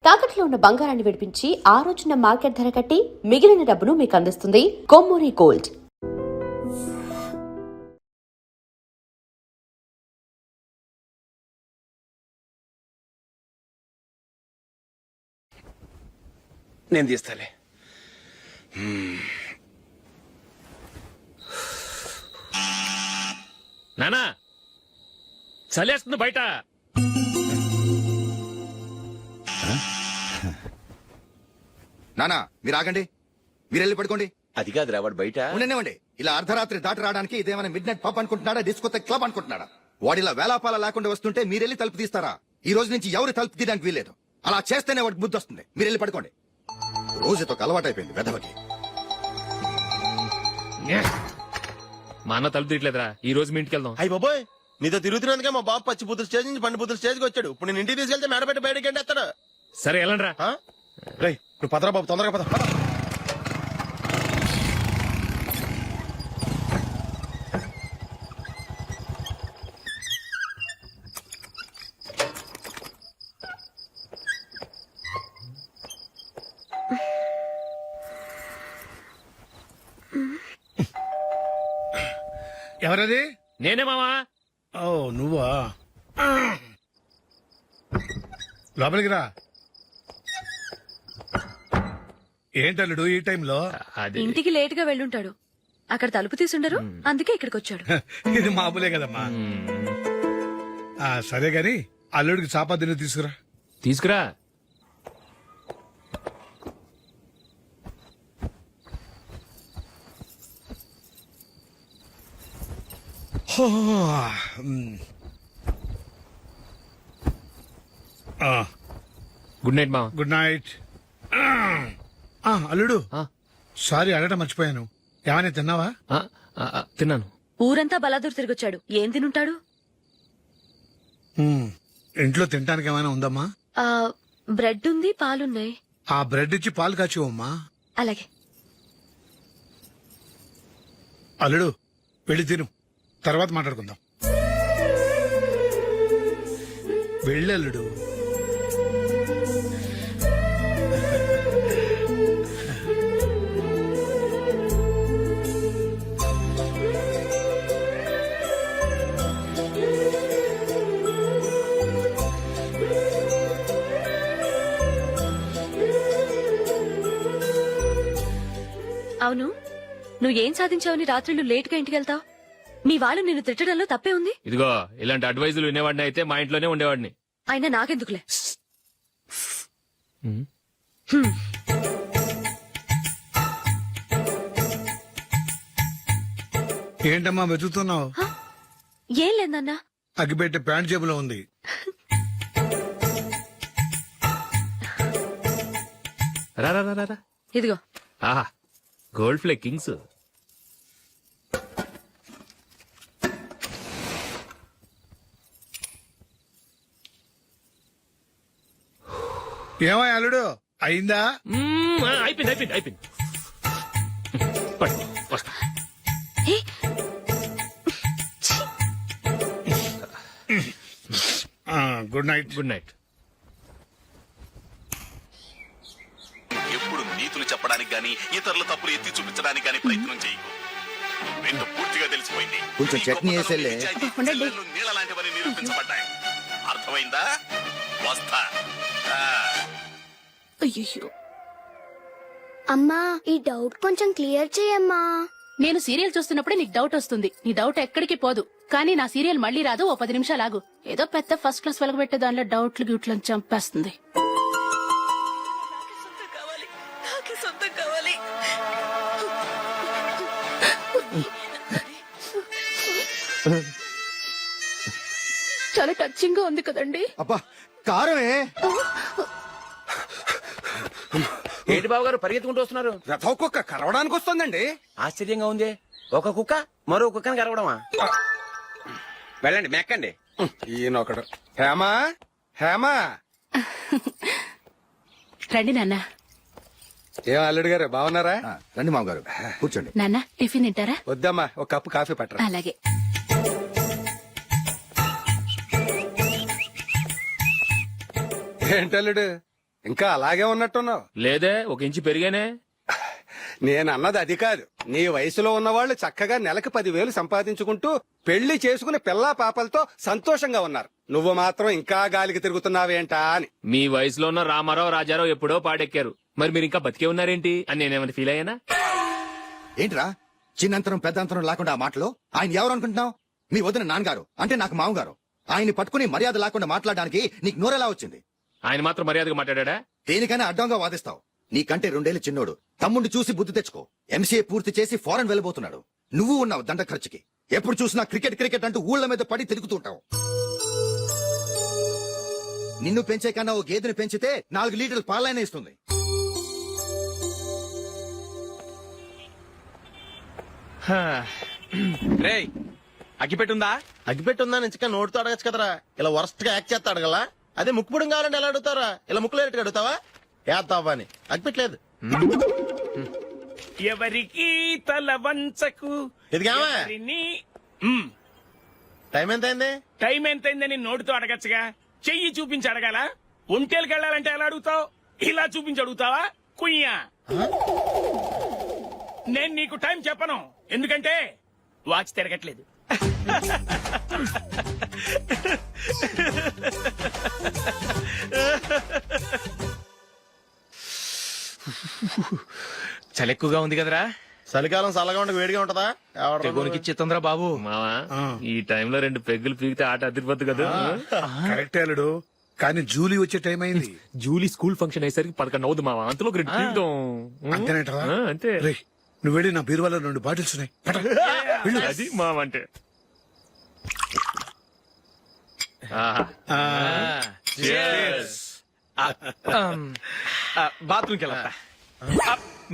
తాకట్లో ఉన్న బంగారాన్ని విడిపించి ఆ రోజున మార్కెట్ ధర కట్టి మిగిలిన డబ్బును మీకు అందిస్తుంది కొమ్మూరి గోల్డ్. నేను తీస్తాలే. నానా చలేస్తుంది బయట. నానా మీరు ఆగండి, మీరు వెళ్ళి పడుకోండి. అది కాదురా వాడు బయట. ఉండనివ్వండి. ఇలా అర్ధరాత్రి దాటి రావడానికి ఇదేమైనా మిడ్ నైట్ పబ్ అనుకుంటున్నాడా, డిస్కోతే క్లబ్ అనుకుంటున్నాడా? వాడిలా వేలాపాల లేకుండా వస్తుంటే మీరెళ్ళి తలుపు తీస్తారా? ఈ రోజు నుంచి ఎవరు తలుపు తీయడానికి వీల్లేదు. అలా చేస్తేనే వాడికి బుద్ధి వస్తుంది. మీరు వెళ్ళి పడుకోండి. రోజుతో అలవాటైపోయింది వెధవకి. మా అన్న తలుపు తీయట్లేదురా. ఈ రోజు మీ ఇంటికి వెళ్దాం. అయ్యి బాబోయ్, నీతో తిరుగుతున్నందుకే మా బాబు పచ్చి బుద్ధుల స్టేజ్ నుంచి పండు బుద్ధుల స్టేజ్కి వచ్చాడు. ఇప్పుడు నేను ఇంటికి తీసుకెళ్తే మేడపెట్టి బయటకి ఎండేస్తాడు. సరే వెళ్ళండి రా. రేయ్ నువ్వు పదరా బాబు, తొందరగా పద. ఎవరది? నేనే మావా. ఓ నువ్వా? లోపలికి రా. ఏంటల్లుడు ఈ టైంలో? అది ఇంటికి లేట్ గా వెళ్ళుంటాడు. అక్కడ తలుపు తీసుండరు, అందుకే ఇక్కడికి వచ్చాడు. ఇది మామూలే కదమ్మా. సరే గాని అల్లుడికి చాపాదిని తీసుకురా. తీసుకురా. గుడ్ నైట్ మావా. Good night. అల్లుడు సారీ అడగటం మర్చిపోయాను. ఏమైనా తిన్నావా? తిన్నాను. ఊరంతా బలాదూర్ తిరిగొచ్చాడు, ఏం తినుంటాడు? ఇంట్లో తినడానికి ఏమైనా ఉందమ్మా? బ్రెడ్ ఉంది, పాలున్నాయి. ఆ బ్రెడ్ ఇచ్చి పాలు కాచివమ్మా. అలాగే. అల్లుడు వెళ్ళి తిను, తర్వాత మాట్లాడుకుందాం. వెళ్ళల్లుడు. అవును, నువ్వేం సాధించావని రాత్రులు లేట్ గా ఇంటికి వెళ్తావు? మీ వాళ్ళు నిన్ను తిట్టడంలో తప్పే ఉంది. ఇదిగో ఇలాంటి అడ్వైజులు వినేవాడిని అయితే మా ఇంట్లోనే ఉండేవాడిని. అయినా నాకెందుకులే. ఏంటమ్మా వెతుకుతున్నావు? ఏం లేదన్నా. అగ్గిపెట్టే ప్యాంట్ జేబులో ఉంది. రా రా రా రా. ఇదిగో. ఆహా, గోల్డ్ ఫ్లే కింగ్స్. ఏమో అల్లుడు అయిందా? అయిపోయింది అయిపోయింది అయిపోయింది. పట్టు, వస్తా. ఏ, గుడ్ నైట్. Good night. ఎప్పుడు నీతులు చెప్పడానికి గాని ఇతరుల తప్పులు ఎత్తి చూపించడానికి గాని ప్రయత్నం చేయకు. రెండు పూర్తిగా తెలిసిపోయింది. కొంచెం చట్నీ వేసేలే. నీళ్ళ లాంటివని నిరూపించబడ్డాయి. అర్థమైందా? వస్తా. అయ్యో. అమ్మా, ఈ డౌట్ కొంచెం క్లియర్ చేయమ్మా. నేను సీరియల్ చూస్తున్నప్పుడే నీకు డౌట్ వస్తుంది. నీ డౌట్ ఎక్కడికి పోదు. కానీ నా సీరియల్ మళ్ళీ రాదు. ఓ 10 నిమిషాలు ఆగు. ఏదో పెద్ద ఫస్ట్ క్లాస్ వెలగబెట్టే దానిలో డౌట్లు గ్యూట్లను చంపేస్తుంది. చాలా టచింగ్ గా ఉంది కదండి. అబ్బా కారమే. ఏంటి బాబు గారు పరిగెత్తుకుంటూ వస్తున్నారు? రథ కుక్క కరవడానికి వస్తుందండి. ఆశ్చర్యంగా ఉంది. ఒక కుక్క మరో కుక్కని కరవడమా? వెళ్ళండి, మెక్కండి. ఈయనొకడు. హేమా హేమా. రండి నాన్న. ఏం అల్లుడు గారు బాగున్నారా? రండి మామగారు కూర్చోండి. నాన్న టిఫిన్ తింటారా? వద్దమ్మా, ఒక కప్పు కాఫీ పట్టరా. అలాగే. ఏంటల్లుడు ఇంకా అలాగే ఉన్నట్టున్నావు. లేదే, ఒక ఇంచు పెరిగానే. నేనన్నది అది కాదు. నీ వయసులో ఉన్నవాళ్ళు చక్కగా నెలకు 10,000 సంపాదించుకుంటూ పెళ్లి చేసుకుని పిల్లా పాపలతో సంతోషంగా ఉన్నారు. నువ్వు మాత్రం ఇంకా గాలికి తిరుగుతున్నావేంటా అని. మీ వయసులో ఉన్న రామారావు రాజారావు ఎప్పుడో పాడెక్కారు, మరి మీరు ఇంకా బతికే ఉన్నారేంటి అని నేనేమైనా ఫీల్ అయ్యానా? ఏంట్రా చిన్నంతరం పెద్దంతరం లేకుండా ఆ మాటలో ఆయన ఎవరు అనుకుంటున్నావు? మీ వదిన నాన్నగారు అంటే నాకు మామగారు. ఆయన్ని పట్టుకుని మర్యాద లేకుండా మాట్లాడడానికి నీకు నోరెలా వచ్చింది? ఆయన మాత్రం మర్యాదగా మాట్లాడా? దేనికైనా అడ్డంగా వాదిస్తావు. నీకంటే 2 ఏళ్ల చిన్నోడు. తమ్ముడు చూసి బుద్ధి తెచ్చుకో. ఎంసీఏ పూర్తి చేసి ఫారెన్ వెళ్ళబోతున్నాడు. నువ్వు ఉన్నావు దండ ఖర్చుకి. ఎప్పుడు చూసినా క్రికెట్ క్రికెట్ అంటూ ఊళ్ళ మీద పడి తిరుగుతుంటావు. నిన్ను పెంచే కన్నా ఓ గేదెని పెంచితే 4 లీటర్లు పాలైనా ఇస్తుంది. రేయ్ అగ్గిపెట్టుందా? అగ్గిపెట్టుందా నుంచి నోటితో అడగచ్చు కదరా. ఇలా వరస్ట్ గా యాక్ట్ చేస్తా అడగలా? అదే ముక్కుపుడం కావాలంటే ఎలా అడుగుతారా? ఇలా ముక్కులు ఎట్టుగా అడుగుతావా? ఏత్తావా అని అగ్గిపెట్టలేదు. ఎవరికి తల వంచకు. ఇదిగామా టైం ఎంత అయింది? టైం ఎంతైందని నోటితో అడగచ్చుగా, చెయ్యి చూపించి అడగాల? ఒంటేలకు వెళ్ళాలంటే ఎలా అడుగుతావు? ఇలా చూపించి అడుగుతావా? కుయ్యా, నేను నీకు టైం చెప్పను, ఎందుకంటే వాచ్ తిరగట్లేదు. చలి ఎక్కువగా ఉంది కదరా. చలికాలం చల్లగా ఉంటే వేడిగా ఉంటదా? చిత్తంద్రా బాబు. మావా, ఈ టైంలో 2 పెగ్గులు పీకితే ఆట అదిరిపోద్దు కదా. కరెక్ట్ అల్లుడు, కానీ జూలీ వచ్చే టైం అయింది. జూలీ స్కూల్ ఫంక్షన్ అయ్యేసరికి 11 అవుతుంది మావా. అంతలో 2 పీకుతాం. అంతేనేటవా? అంతే. రేయ్, నువ్వు వెళ్ళి నా బీరువాలో 2 బాటిల్స్ ఉన్నాయి. పట. వెళ్ళు. అది మావా అంటే. బాత్రూమ్కి వెళ్ళా.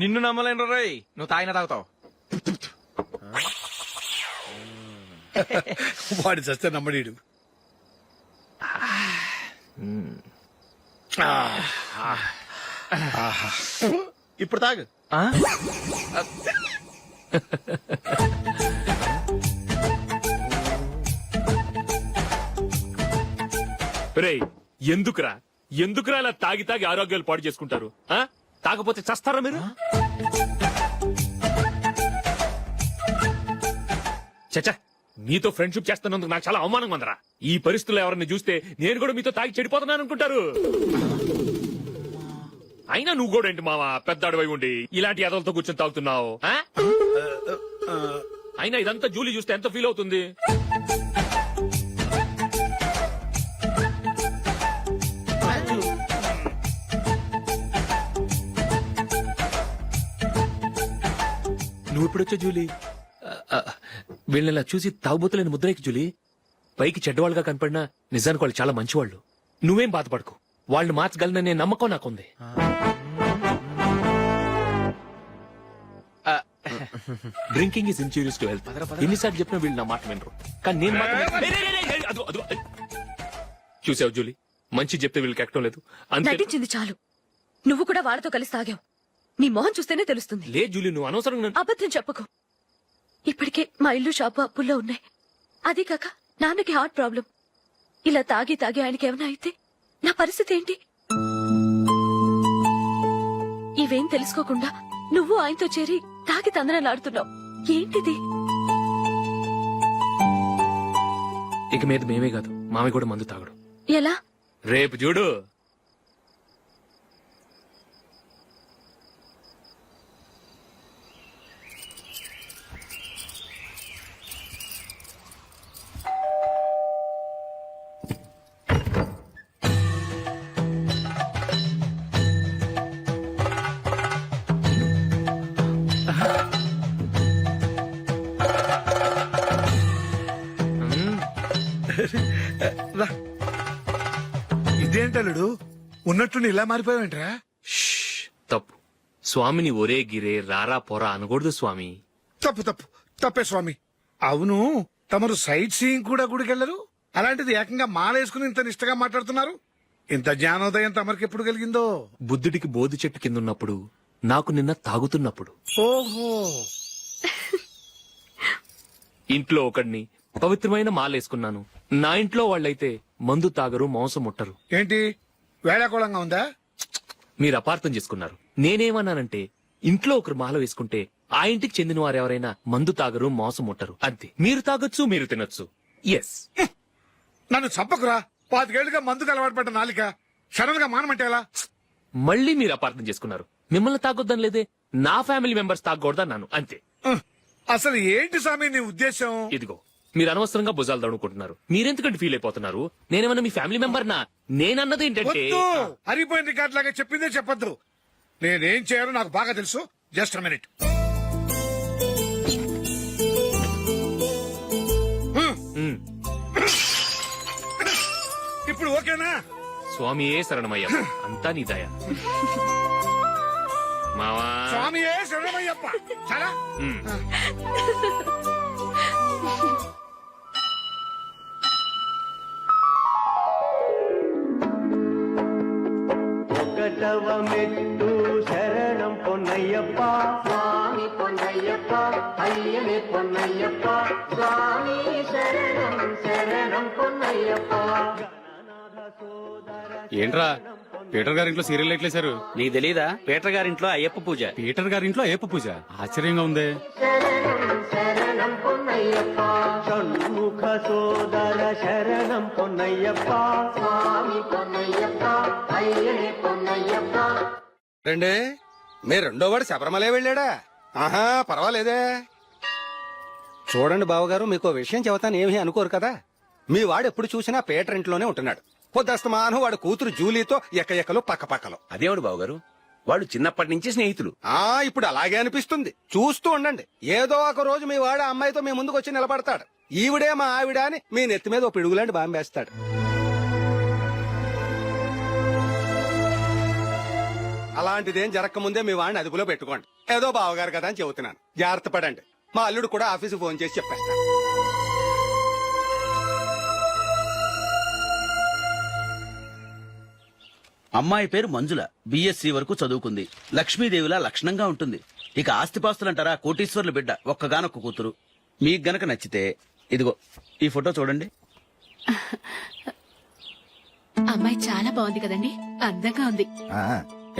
నిన్ను నమ్మలేను రోయ్, నువ్వు తాగినా తాగుతావు. వాడి చస్తే నమ్మడీడు. ఇప్పుడు తాగు. రేయ్, ఎందుకురా ఇలా తాగి తాగి ఆరోగ్యాలు పాడు చేసుకుంటారు? తాగపోతే చస్తారా మీరు? చచ్చా, మీతో ఫ్రెండ్షిప్ చేస్తున్నందుకు నాకు చాలా అవమానంగా ఉందరా. ఈ పరిస్థితుల్లో ఎవరిని చూస్తే నేను కూడా మీతో తాగి చెడిపోతున్నాను అనుకుంటారు. అయినా నువ్వు కూడా ఏంటి మావా, పెద్ద అడవై ఉండి ఇలాంటి ఎదలతో కూర్చొని తాగుతున్నావు? అయినా ఇదంతా జూలీ చూస్తే ఎంత ఫీల్ అవుతుంది? నువ్వు ఎప్పుడొచ్చా జూలీ? వీళ్ళని చూసి తాగుబోతులేని ముద్రేకి జూలీ. పైకి చెడ్డవాళ్ళుగా కనపడినా నిజానికి వాళ్ళు చాలా మంచివాళ్ళు. నువ్వేం బాధపడకు, వాళ్ళని మార్చగలననే నమ్మకం నాకుంది. Drinking is injurious to health. ఎన్నిసార్లు చెప్పినా వీళ్ళు నా మాట వినరు, కానీ నేను మాత్రం. చూసావు జూలీ, మంచి చెప్తే వీళ్ళకి ఎక్కడం లేదు. అంతే. నటించింది చాలు. నువ్వు కూడా వాళ్ళతో కలిసి తాగావు. నీ మొహం చూస్తేనే తెలుస్తుంది. లే జూలీ, నువ్వు అనవసరంగా అబద్ధం చెప్పకు. ఇప్పటికే మా ఇల్లు షాపు అప్పుల్లో ఉన్నాయి. అదీ కాక నాన్నకి హార్ట్ ప్రాబ్లం. ఇలా తాగి తాగి ఆయనకి ఏమైనా అయితే నా పరిస్థితి ఏంటి? ఇవేం తెలుసుకోకుండా నువ్వు ఆయనతో చేరి తాగి తందనలాడుతున్నావు. ఏంటిది? ఇక మీద మేమే కాదు, మామి కూడా మందు తాగడు. ఎలా? రేపు చూడు. ఇదేంటల్లుడు, ఉన్నట్టుండి ఇలా మారిపోయావేంట్రా? తప్పు స్వామిని ఒరే గిరే రారా పోరా అనకూడదు స్వామి. తప్పే స్వామి. అవును, తమరు సైట్ సీయింగ్ కూడా గుడికెళ్లరు. అలాంటిది ఏకంగా మాలేసుకుని ఇంత నిష్టగా మాట్లాడుతున్నారు. ఇంత జ్ఞానోదయం తమరికి ఎప్పుడు కలిగిందో? బుద్ధుడికి బోధి చెట్టు కింద ఉన్నప్పుడు, నాకు నిన్న తాగుతున్నప్పుడు. ఓహో. ఇంట్లో ఒకడిని పవిత్రమైన మాలేసుకున్నాను. నా ఇంట్లో వాళ్ళైతే మందు తాగరు, మాంసం ముట్టరు. ఏంటి వేళాకోళంగా ఉందా? మీరు అపార్థం చేసుకున్నారు. నేనేమన్నానంటే ఇంట్లో ఒకరు మాల వేసుకుంటే ఆ ఇంటికి చెందిన వారు ఎవరైనా మందు తాగరు, మోసం ముట్టరు, అంతే. మీరు తాగొచ్చు, మీరు తినొచ్చు. ఎస్. నన్ను చంపకురా. 5 ఏళ్లుగా మందుకు అలవాటు పడ్డ నాలిక సడన్ గా మానమంటే ఎలా? మళ్ళీ మీరు అపార్థం చేసుకున్నారు. మిమ్మల్ని తాగొద్దని లేదే, నా ఫ్యామిలీ మెంబర్స్ తాగకూడదన్నాను, అంతే. అసలు ఏంటి స్వామి నీ ఉద్దేశం? ఇదిగో మీరు అనవసరంగా భుజాలు దడుకుంటున్నారు. మీరెందుకంటే ఫీల్ అయిపోతున్నారు? నేనేమన్నా మీ ఫ్యామిలీ మెంబర్ నా? నేనన్నది ఏంటంటే వద్దు, హరిపోయిన రికార్డ్ లాగా చెప్పిందే చెప్పొద్దు. నేనేం చేయాలో నాకు బాగా తెలుసు. Just a minute. ఇప్పుడు ఓకేనా? స్వామియే శరణమయ్య, అంతా నీ దయ. మావా స్వామియే శరణమయ్యప్ప. చాలా ఒకటవ మెట్టు శరణం పొన్నయ్యప్ప స్వామి పొన్నయ్యప్ప అయ్యనే పొన్నయ్యప్ప స్వామి శరణం శరణం పొన్నయ్యప్ప. ఏంట్రా పీటర్ గారింట్లో సీరియల్ ఎట్లేశారు? నీకు తెలీదా? పీటర్ గారింట్లో అయ్యప్ప పూజ. పీటర్ గారింట్లో అయ్యప్ప పూజ ఆశ్చర్యంగా ఉంది. శరణం శరణం పొన్నయ్యప్ప షణ్ముఖ సోదర శరణం పొన్నయ్యప్ప స్వామి పొన్నయ్యప్ప అయ్యనే పొన్నయ్యప్ప. రండి, మీరు రెండోవాడు శబరిమలే వెళ్ళాడా? ఆహా, పర్వాలేదే. చూడండి బావగారు, మీకు విషయం చెబుతాను, ఏమీ అనుకోరు కదా. మీ వాడు ఎప్పుడు చూసినా పీటర్ ఇంట్లోనే ఉంటున్నాడు. పొద్దస్తమానం వాడు కూతురు జూలీతో ఎక్కలు పక్కపక్కలు. అదేవిడు బావగారు, వాళ్ళు చిన్నప్పటి నుంచి స్నేహితులు. ఇప్పుడు అలాగే అనిపిస్తుంది. చూస్తూ ఉండండి, ఏదో ఒక రోజు మీ వాడు ఆ అమ్మాయితో మీ ముందుకు వచ్చి నిలబడతాడు. ఈవిడే మా ఆవిడ అని మీ నెత్తి మీద ఓ పిడుగులాంటి బాంబేస్తాడు. అలాంటిదేం జరగకముందే మీ వాడిని అదుపులో పెట్టుకోండి. ఏదో బావగారు కదా అని చెబుతున్నాను, జాగ్రత్త పడండి. మా అల్లుడు కూడా ఆఫీసు ఫోన్ చేసి చెప్పేస్తాను. అమ్మాయి పేరు మంజుల, బిఎస్సి వరకు చదువుకుంది. లక్ష్మీదేవిలా లక్షణంగా ఉంటుంది. ఇక ఆస్తిపాస్తులంటారా, కోటీశ్వర్లు బిడ్డ, ఒక్కగానొక్క కూతురు. మీకు గనక నచ్చితే ఇదిగో ఈ ఫోటో చూడండి. అమ్మాయి చాలా బాగుంది కదండి, అందంగా ఉంది.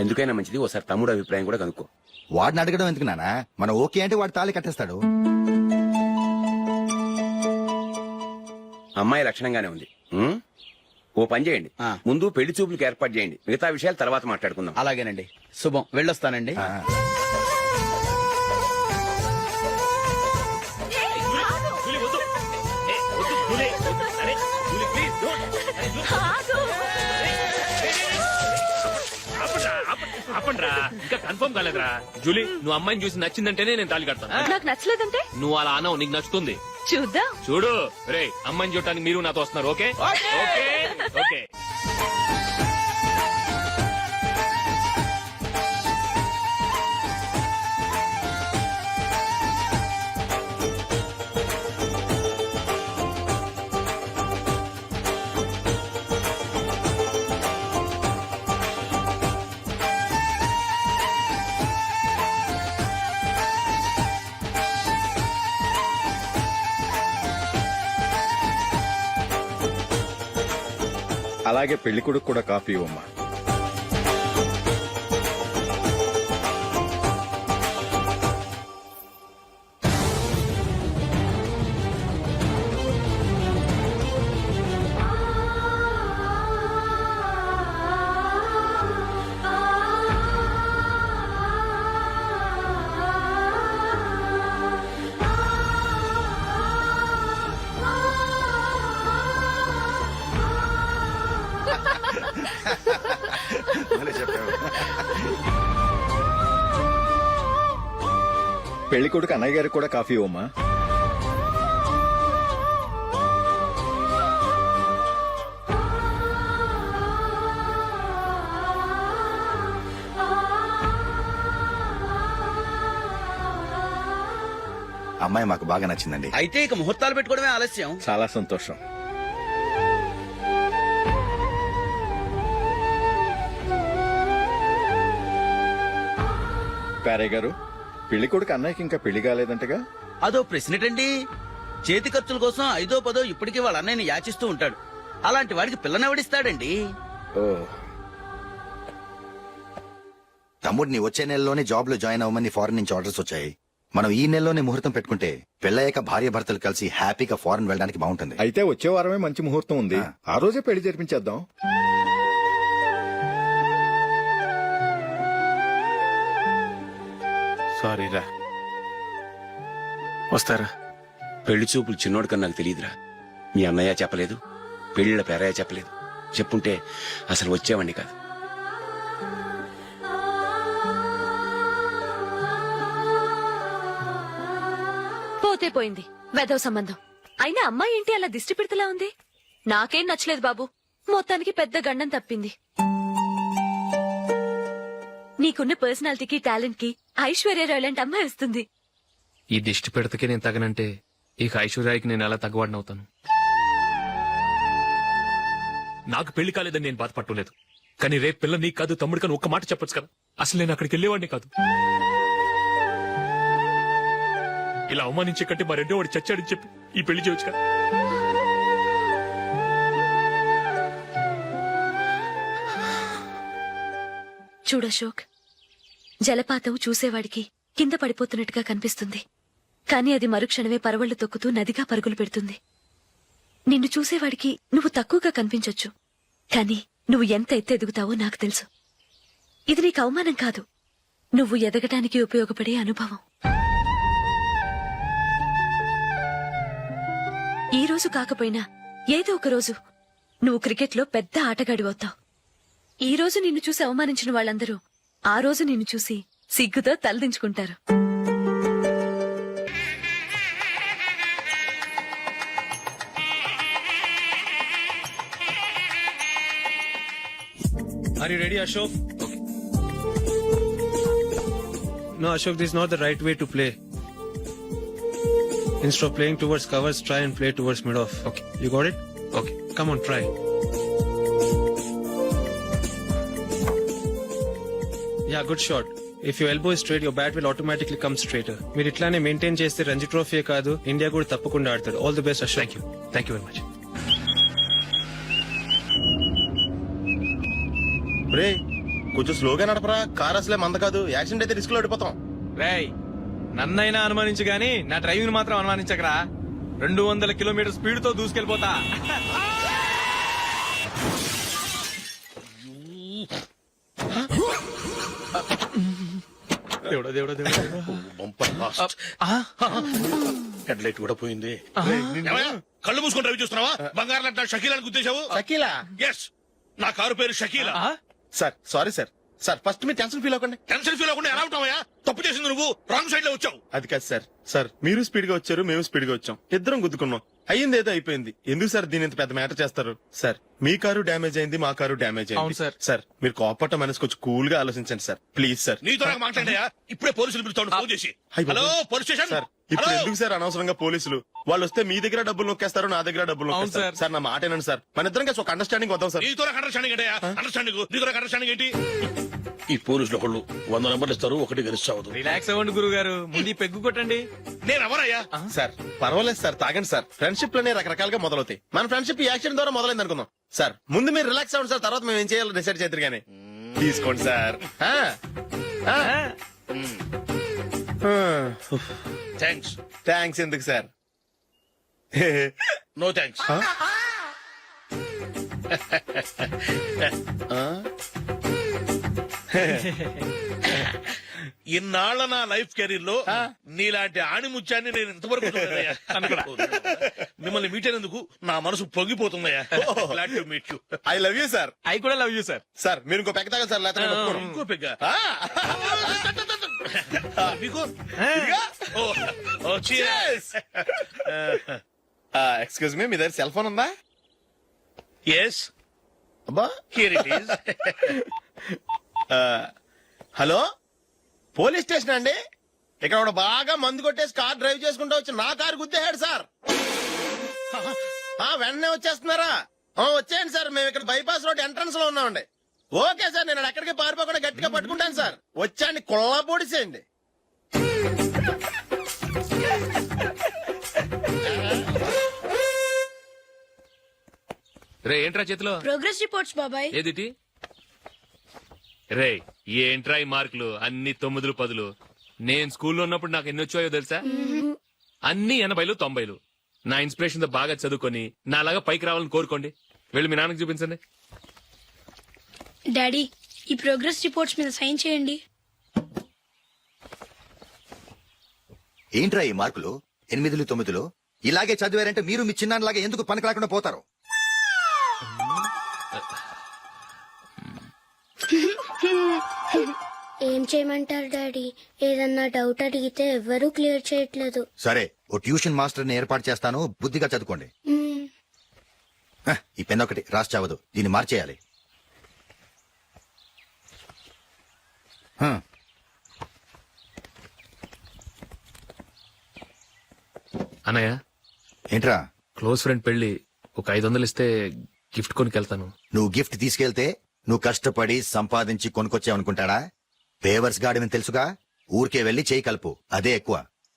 ఎందుకైనా మంచిది ఓసారి తమ్ముడు అభిప్రాయం కూడా కనుక్కో. వాడిని అడగడం ఎందుకు నానా? మనం ఓకే అంటే వాడు తాళి కట్టేస్తాడు. అమ్మాయి లక్షణంగానే ఉంది. ఓ పని చేయండి, ముందు పెళ్లి చూపులకు ఏర్పాటు చేయండి, మిగతా విషయాలు తర్వాత మాట్లాడుకుందాం. అలాగేనండి, శుభం, వెళ్ళొస్తానండి. ఆపండ్రా, ఇంకా కన్ఫర్మ్ కాలేదురా. జూలీ, నువ్వు అమ్మాయిని చూసి నచ్చిందంటేనే నేను తాళి కడతాను. నాకు నచ్చలేదంటే నువ్వు అలా అనవు, నీకు నచ్చుతుంది. చూద్దాం. చూడు రే, అమ్మాయిని చూడటానికి మీరు నాతో వస్తున్నారు. Okay okay okay. అలాగే పెళ్లి కొడుకు కూడా కాఫీ ఇవ్వమ్మా. పెళ్లి కొడుకు అన్నయ్య గారికి కూడా కాఫీ ఇవ్వమ్మా. అమ్మాయి మాకు బాగా నచ్చిందండి. అయితే ఇక ముహూర్తాలు పెట్టుకోవడమే ఆలస్యం. చాలా సంతోషం. పారే గారు, పెళ్లి కొడుకు అన్నయ్యకి ఇంకా పెళ్లి కాలేదంటగా? అదో ప్రశ్నటండి. చేతి ఖర్చుల కోసం 5ో 10 ఇప్పటికీ వాళ్ళ అన్నయ్యని యాచిస్తూ ఉంటాడు. అలాంటి వాడికి పిల్లనెవడిస్తాడండి? ఓ, తమ్ముడిని వచ్చే నెలలోనే జాబ్ లో జాయిన్ అవ్వమని ఫారెన్ నుంచి ఆర్డర్స్ వచ్చాయి. మనం ఈ నెలలోనే ముహూర్తం పెట్టుకుంటే పెళ్ళయ్యాక భార్య భర్తలు కలిసి హ్యాపీగా ఫారెన్ వెళ్ళడానికి బాగుంటుంది. అయితే వచ్చే వారమే మంచి ముహూర్తం ఉంది. ఆ రోజే పెళ్లి జరిపించేద్దాం. సారీ రా. వస్తారా? పెళ్లి చూపులు చిన్నోడు కన్నా నాకు తెలియదురా. మీ అన్నయ్య చెప్పలేదు, పెళ్లిళ్ళ పేరయ్య చెప్పలేదు. చెప్పుంటే అసలు వచ్చేవాడిని కాదు. పోతే పోయింది వెదవ సంబంధం. అయినా అమ్మాయి ఏంటి అలా దిష్టి పెడతలా ఉంది? నాకేం నచ్చలేదు బాబు. మొత్తానికి పెద్ద గండం తప్పింది. నీకున్న పర్సనాలిటీకి టాలెంట్ కి ఐశ్వర్యరావు లాంటి అమ్మాయి వస్తుంది. ఈ దిష్టి పెడతకే నేను తగనంటే ఇక ఐశ్వర్యానికి నేను ఎలా తగ్గవాడినవుతాను? నాకు పెళ్లి కాలేదని నేను బాధపడలేదు, కానీ రేపు పిల్ల నీకు కాదు తమ్ముడు కానీ ఒక్క మాట చెప్పొచ్చు కదా. అసలు నేను అక్కడికి వెళ్ళేవాడిని కాదు. ఇలా అవమానించే కంటే మా రెండో వాడు చచ్చాడని చెప్పి ఈ పెళ్లి చేయొచ్చు కదా. చూడశోక్, జలపాతం చూసేవాడికి కింద పడిపోతున్నట్టుగా కనిపిస్తుంది, కానీ అది మరుక్షణమే పరవళ్లు తొక్కుతూ నదిగా పరుగులు పెడుతుంది. నిన్ను చూసేవాడికి నువ్వు తక్కువగా కనిపించొచ్చు, కానీ నువ్వు ఎంత ఎత్తు ఎదుగుతావో నాకు తెలుసు. ఇది నీకు అవమానం కాదు, నువ్వు ఎదగటానికి ఉపయోగపడే అనుభవం. ఈ రోజు కాకపోయినా ఏదో ఒక రోజు నువ్వు క్రికెట్లో పెద్ద ఆటగాడివవుతావు. ఈ రోజు నిన్ను చూసి అవమానించిన వాళ్ళందరూ ఆ రోజు నిన్ను చూసి సిగ్గుతో తలదించుకుంటారు. Are you ready, Ashok? Okay. No, Ashok, this is not the right way to play. Instead of playing towards covers, try and play towards mid-off. Okay. You got it? Okay. Come on, try. Yeah, good shot. If your elbow is straight, your bat will automatically come straighter. మీరు ఇట్లానే maintain చేస్తే Ranji trophy కాదు, India కూడా తప్పకుండా ఆడతాడు. All the best, Ashok. Thank you very much. రే కొంచెం స్లోగా నడపరా. Car అసలే మంద కాదు. యాక్సిడెంట్ అయితే రిస్క్ లో ఓడిపోతాం. రేయ్, నన్నైనా అనుమానించు గానీ నా డ్రైవింగ్ మాత్రం అనుమానించకరా. 200 కిలోమీటర్ స్పీడ్ తో దూసుకెళ్ళిపోతా. దేవుడా దేవుడా దేవుడా. హెడ్ లైట్ కూడా పోయింది. కళ్ళు మూసుకొని రవి చూస్తున్నావా? బంగారం అంటే షకీలాని గుర్తించావు? షకీలా? ఎస్, నా కారు పేరు Shakeela. Sir sorry sir. Sir first మీరు టెన్షన్ ఫీల్ అవ్వకండి. టెన్షన్ ఫీల్ అవ్వకుండా ఎలా ఉంటావయ్యా? తప్పు చేసింది నువ్వు, రాంగ్ సైడ్ లో వచ్చావు. అది కాదు సార్. సార్ మీరు స్పీడ్ గా వచ్చారు, మేము స్పీడ్ గా వచ్చాం. ఇద్దరం గుద్దుకున్నాం. అయ్యింది ఏదో అయిపోయింది. ఎందుకు సార్ దీని ఇంత పెద్ద మ్యాటర్ చేస్తారు? సార్ మీ కారు డ్యామేజ్ అయింది, మా కారు డ్యామేజ్ అవును అయింది. సార్. సార్ మీరు కోపట్ట మనసు కొంచెం కూల్ గా ఆలోచించండి సార్. Please sir. నీతో నాకు మాట్లాడాయా? ఇప్పుడే పోలీసులు పిలుస్తాను, ఫోన్ చేసి. అయ్ బాబోయ్. Hello police station. సార్ ఇప్పుడు హలో? ఎందుకు సార్ అనవసరంగా పోలీసులు? వాళ్ళు వస్తే మీ దగ్గర డబ్బులు నొక్కేస్తారు, నా దగ్గర డబ్బులు నొక్కేస్తారు. సార్. సార్ నా మాట ఏనండి సార్. మన ఇద్దరం కలిసి ఒక అండర్స్టాండింగ్ వద్దాం సార్. నీతో నాకు అండర్స్టాండింగ్ ఏంటయ్యా? అండర్స్టాండింగ్ నీతో నాకు అండర్స్టాండింగ్ ఏంటి? ఈ పోలీసులు ఒకళ్ళు 100 నెంబర్లు ఇస్తారు, ఒకటి గెలుస్తావు. రిలాక్స్ అవ్వండి గురువు గారు, ముందు ఈ పెగ్గు కొట్టండి. నేను ఎవరయ్యా? సార్ పర్వాలేదు సార్, తాగండి సార్. ఫ్రెండ్షిప్ లోనే రకరకాలుగా మొదలవుతాయి. మన ఫ్రెండ్షిప్ ఈ యాక్సిడెంట్ ద్వారా మొదలైంది అనుకుందాం. సార్ ముందు మీరు రిలాక్స్ అవ్వండి సార్, తర్వాత మేము ఏం చేయాలో డిసైడ్ చేద్దరు గానీ. తీసుకోండి సార్. థ్యాంక్స్. థ్యాంక్స్ ఎందుకు సార్? No thanks. ఇన్నాళ్ల నా లైఫ్ కెరీర్ లో నీలాంటి ఆణిముత్యాన్ని నేను ఇంతవరకు చూడలేదయ్యా. మిమ్మల్ని మీట్ అయినందుకు నా మనసు పొంగిపోతుందయ్యా. Glad to meet you. I love you sir. I కూడా లవ్ యూ సార్. సార్ మీరు ఇంకో పెక్క తాగండి సార్, లేకపోతే నేను ఒప్పుకోను. ఇంకో పెగ్గ మీకు? ఎక్స్క్యూజ్ మీ, మీ దగ్గర సెల్ ఫోన్ ఉందా? ఎస్, అబ్బా here it is. Hello, police station అండి. ఇక్కడ ఒకడు బాగా మందు కొట్టేసి కార్ డ్రైవ్ చేసుకుంటూ వచ్చి నా కారు గుద్దేశాడు సార్. వెంటనే వచ్చేస్తున్నారా? వచ్చేయండి సార్, మేము ఇక్కడ బైపాస్ రోడ్ ఎంట్రన్స్ లో ఉన్నామండి. ఓకే సార్, నేను ఎక్కడికి పారిపోకుండా గట్టిగా పట్టుకుంటాను సార్. వచ్చాండి, కుళ్ళ పొడిసేయండి. రే ఏంట్రా చేతిలో? ప్రోగ్రెస్ రిపోర్ట్స్ బాబాయ్. ఏదిటి? రే ఏంట్రా ఈ మార్కులు అన్ని 9, 10. నేను స్కూల్లో ఉన్నప్పుడు నాకు ఎన్ని వచ్చాయో తెలుసా? అన్ని 80, 90. నా ఇన్స్పిరేషన్ తో బాగా చదువుకొని నాలాగా పైకి రావాలని కోరుకోండి. వెళ్ళి మీ నాన్నకి చూపించండి. డాడీ ఈ ప్రోగ్రెస్ రిపోర్ట్స్ మీద సైన్ చేయండి. ఏంట్రా ఈ మార్కులు 8, 9? ఇలాగే చదివారంటే మీరు మీ చిన్నాన్నలాగా ఎందుకు పనికి రాకుండా పోతారు? ఏం చేయమంటారు డాడీ? ఏదన్నా డౌట్ అడిగితే ఎవ్వరూ క్లియర్ చేయట్లేదు. సరే ఓ ట్యూషన్ మాస్టర్ ని ఏర్పాటు చేస్తాను, బుద్ధిగా చదువుకోండి. ఈ పెన్ ఒకటి రాసి చావదు, దీన్ని మార్చేయాలి. అన్నయ్య ఏంట్రా? క్లోజ్ ఫ్రెండ్ పెళ్లి ఒక 500 ఇస్తే గిఫ్ట్ కొనికెళ్తాను. నువ్వు గిఫ్ట్ తీసుకెళ్తే నువ్వు కష్టపడి సంపాదించి కొనుక్కొచ్చావనుకుంటాడా? పేవర్స్ గాడిని తెలుసుగా, ఊరికే వెళ్లి చేయి కలుపు, అదే ఎక్కువ.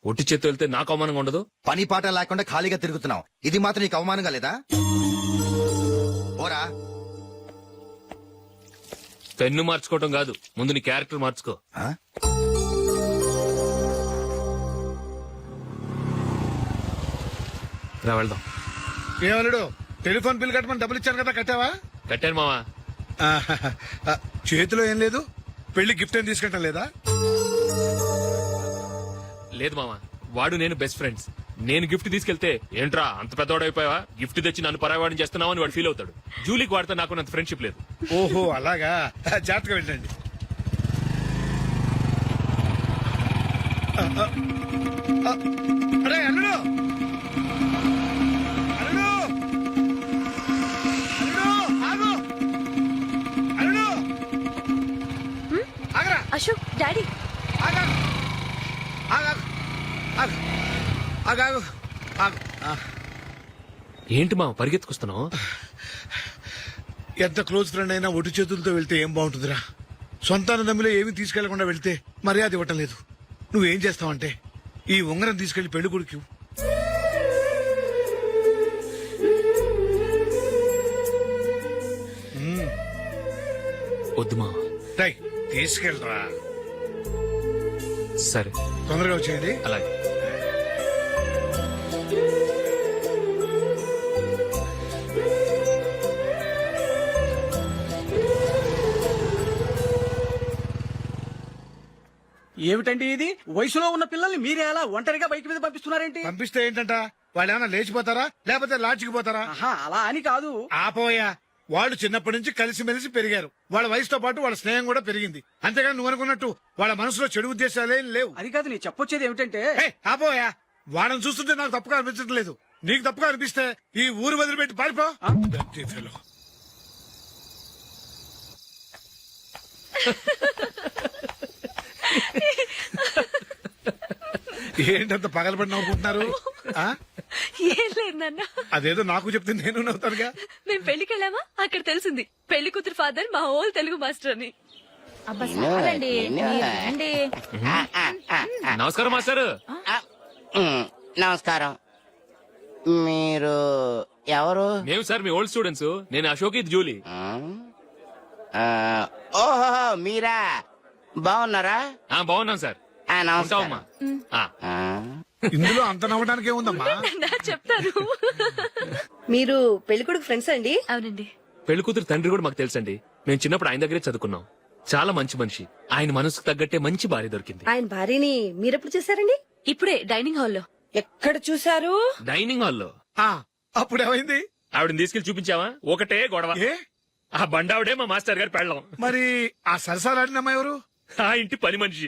ఒట్టి చేత్తో వెళ్తే నాకు అవమానంగా ఉండదు? పని పాట లేకుండా ఖాళీగా తిరుగుతున్నావు, ఇది మాత్రం నీకు అవమానంగా లేదా? పోరా. పెన్ను మార్చుకోవటం కాదు, ముందు నీ క్యారెక్టర్ మార్చుకో. ఆ? రా వెళ్దాం. ఏమన్నాడు? టెలిఫోన్ బిల్ కట్టమని డబ్బులు ఇచ్చాను కదా, కట్టావా? కట్టాను మావా. చేతిలో ఏం లేదు, పెళ్లి గిఫ్ట్ ఏం తీసుకుంటాం లేదా? లేదు మావా, వాడు నేను బెస్ట్ ఫ్రెండ్స్. నేను గిఫ్ట్ తీసుకెళ్తే ఏంట్రా అంత పెద్దవాడు అయిపోయావా, గిఫ్ట్ తెచ్చి నన్ను పరాయవాడిని చేస్తున్నావు అని వాడు ఫీల్ అవుతాడు. జూలీకి వాడితే నాకు అంత ఫ్రెండ్షిప్ లేదు. ఓహో అలాగా, జాగ్రత్తగా వెళ్ళండి. అరే అల్లుడు, అల్లుడు, అల్లుడు, ఆగు, అల్లుడు, ఆగరా, అశోక్ డాడీ ఆగా, ఆగా, ఆగు, ఆగాగు, ఆగు. ఏంటి మావ పరిగెత్తుకొస్తున్నావు? ఎంత క్లోజ్ ఫ్రెండ్ అయినా ఒటి చేతులతో వెళ్తే ఏం బాగుంటుందిరా? సొంతాన దమ్మిలో ఏమీ తీసుకెళ్లకుండా వెళ్తే మర్యాద ఇవ్వటం లేదు. నువ్వేం చేస్తావంటే ఈ ఉంగరం తీసుకెళ్లి పెళ్లి కొడుకు. వద్దు మావ. తీసుకెళ్ళరా. సరే తొందరగా వచ్చేయండి. అలాగే. ఏమిటండి ఇది? వయసులో ఉన్న పిల్లల్ని మీరే అలా ఒంటరిగా బైక్ మీద పంపిస్తున్నారేంటి? పంపిస్తే ఏంటంట, వాళ్ళు ఏమైనా లేచిపోతారా లేకపోతే లాడ్జికి పోతారా? అలా అని కాదు. ఆపోయా, వాళ్ళు చిన్నప్పటి నుంచి కలిసిమెలిసి పెరిగారు. వాళ్ళ వయసుతో పాటు వాళ్ళ స్నేహం కూడా పెరిగింది. అంతేగాని నువ్వు అనుకున్నట్టు వాళ్ళ మనసులో చెడు ఉద్దేశాలేం లేవు. అది కాదు, నేను చెప్పొచ్చేది ఏమిటంటే, ఆపోయా, వాళ్ళని చూస్తుంటే నాకు తప్పుగా అనిపించడం లేదు. నీకు తప్పుగా అనిపిస్తే ఈ ఊరు వదిలిపెట్టి పారిపో. Dirty fellow. ఏంటంత పగలబడి నవ్వుకుంటున్నారు? ఏం లేదు నాన్న. అదేదో నాకు చెప్తే నేను నవ్వుతానుగా. మేము పెళ్లికి వెళ్ళామా, అక్కడ తెలిసింది పెళ్లి కూతురు ఫాదర్ మా హోల్ తెలుగు మాస్టర్ అని. నమస్కారం మాస్టర్. నమస్కారం. మీరు ఎవరు? మేము సార్ మీ ఓల్డ్ స్టూడెంట్స్. నేను అశోక్, ఇది జూలీ. ఓహో మీరా, బాగున్నారా? బాగున్నాం సార్. నమస్కారం. ఇందులో అంత నవ్వడానికి ఏముందమ్మా? చెప్తాను. మీరు పెళ్లి కొడుకు ఫ్రెండ్స్ అండి? అవునండి. పెళ్లి కూతురు తండ్రి కూడా మాకు తెలుసండి. మేము చిన్నప్పుడు ఆయన దగ్గరే చదువుకున్నాం. చాలా మంచి మనిషి. ఆయన మనసుకు తగ్గట్టే మంచి భార్య దొరికింది. ఆయన భార్యని మీరెప్పుడు చూసారండి? ఇప్పుడే డైనింగ్ హాల్లో. ఎక్కడ చూసారు? డైనింగ్ హాల్లో. అప్పుడు ఏమైంది? ఆవిడని తీసుకెళ్లి చూపించావా? ఒకటే గొడవ. ఆ బండావిడే మా మాస్టర్ గారు పెళ్ళం. మరి ఆ సరసాలాడిన అమ్మాయి ఎవరు? ఆ ఇంటి పని మనిషి.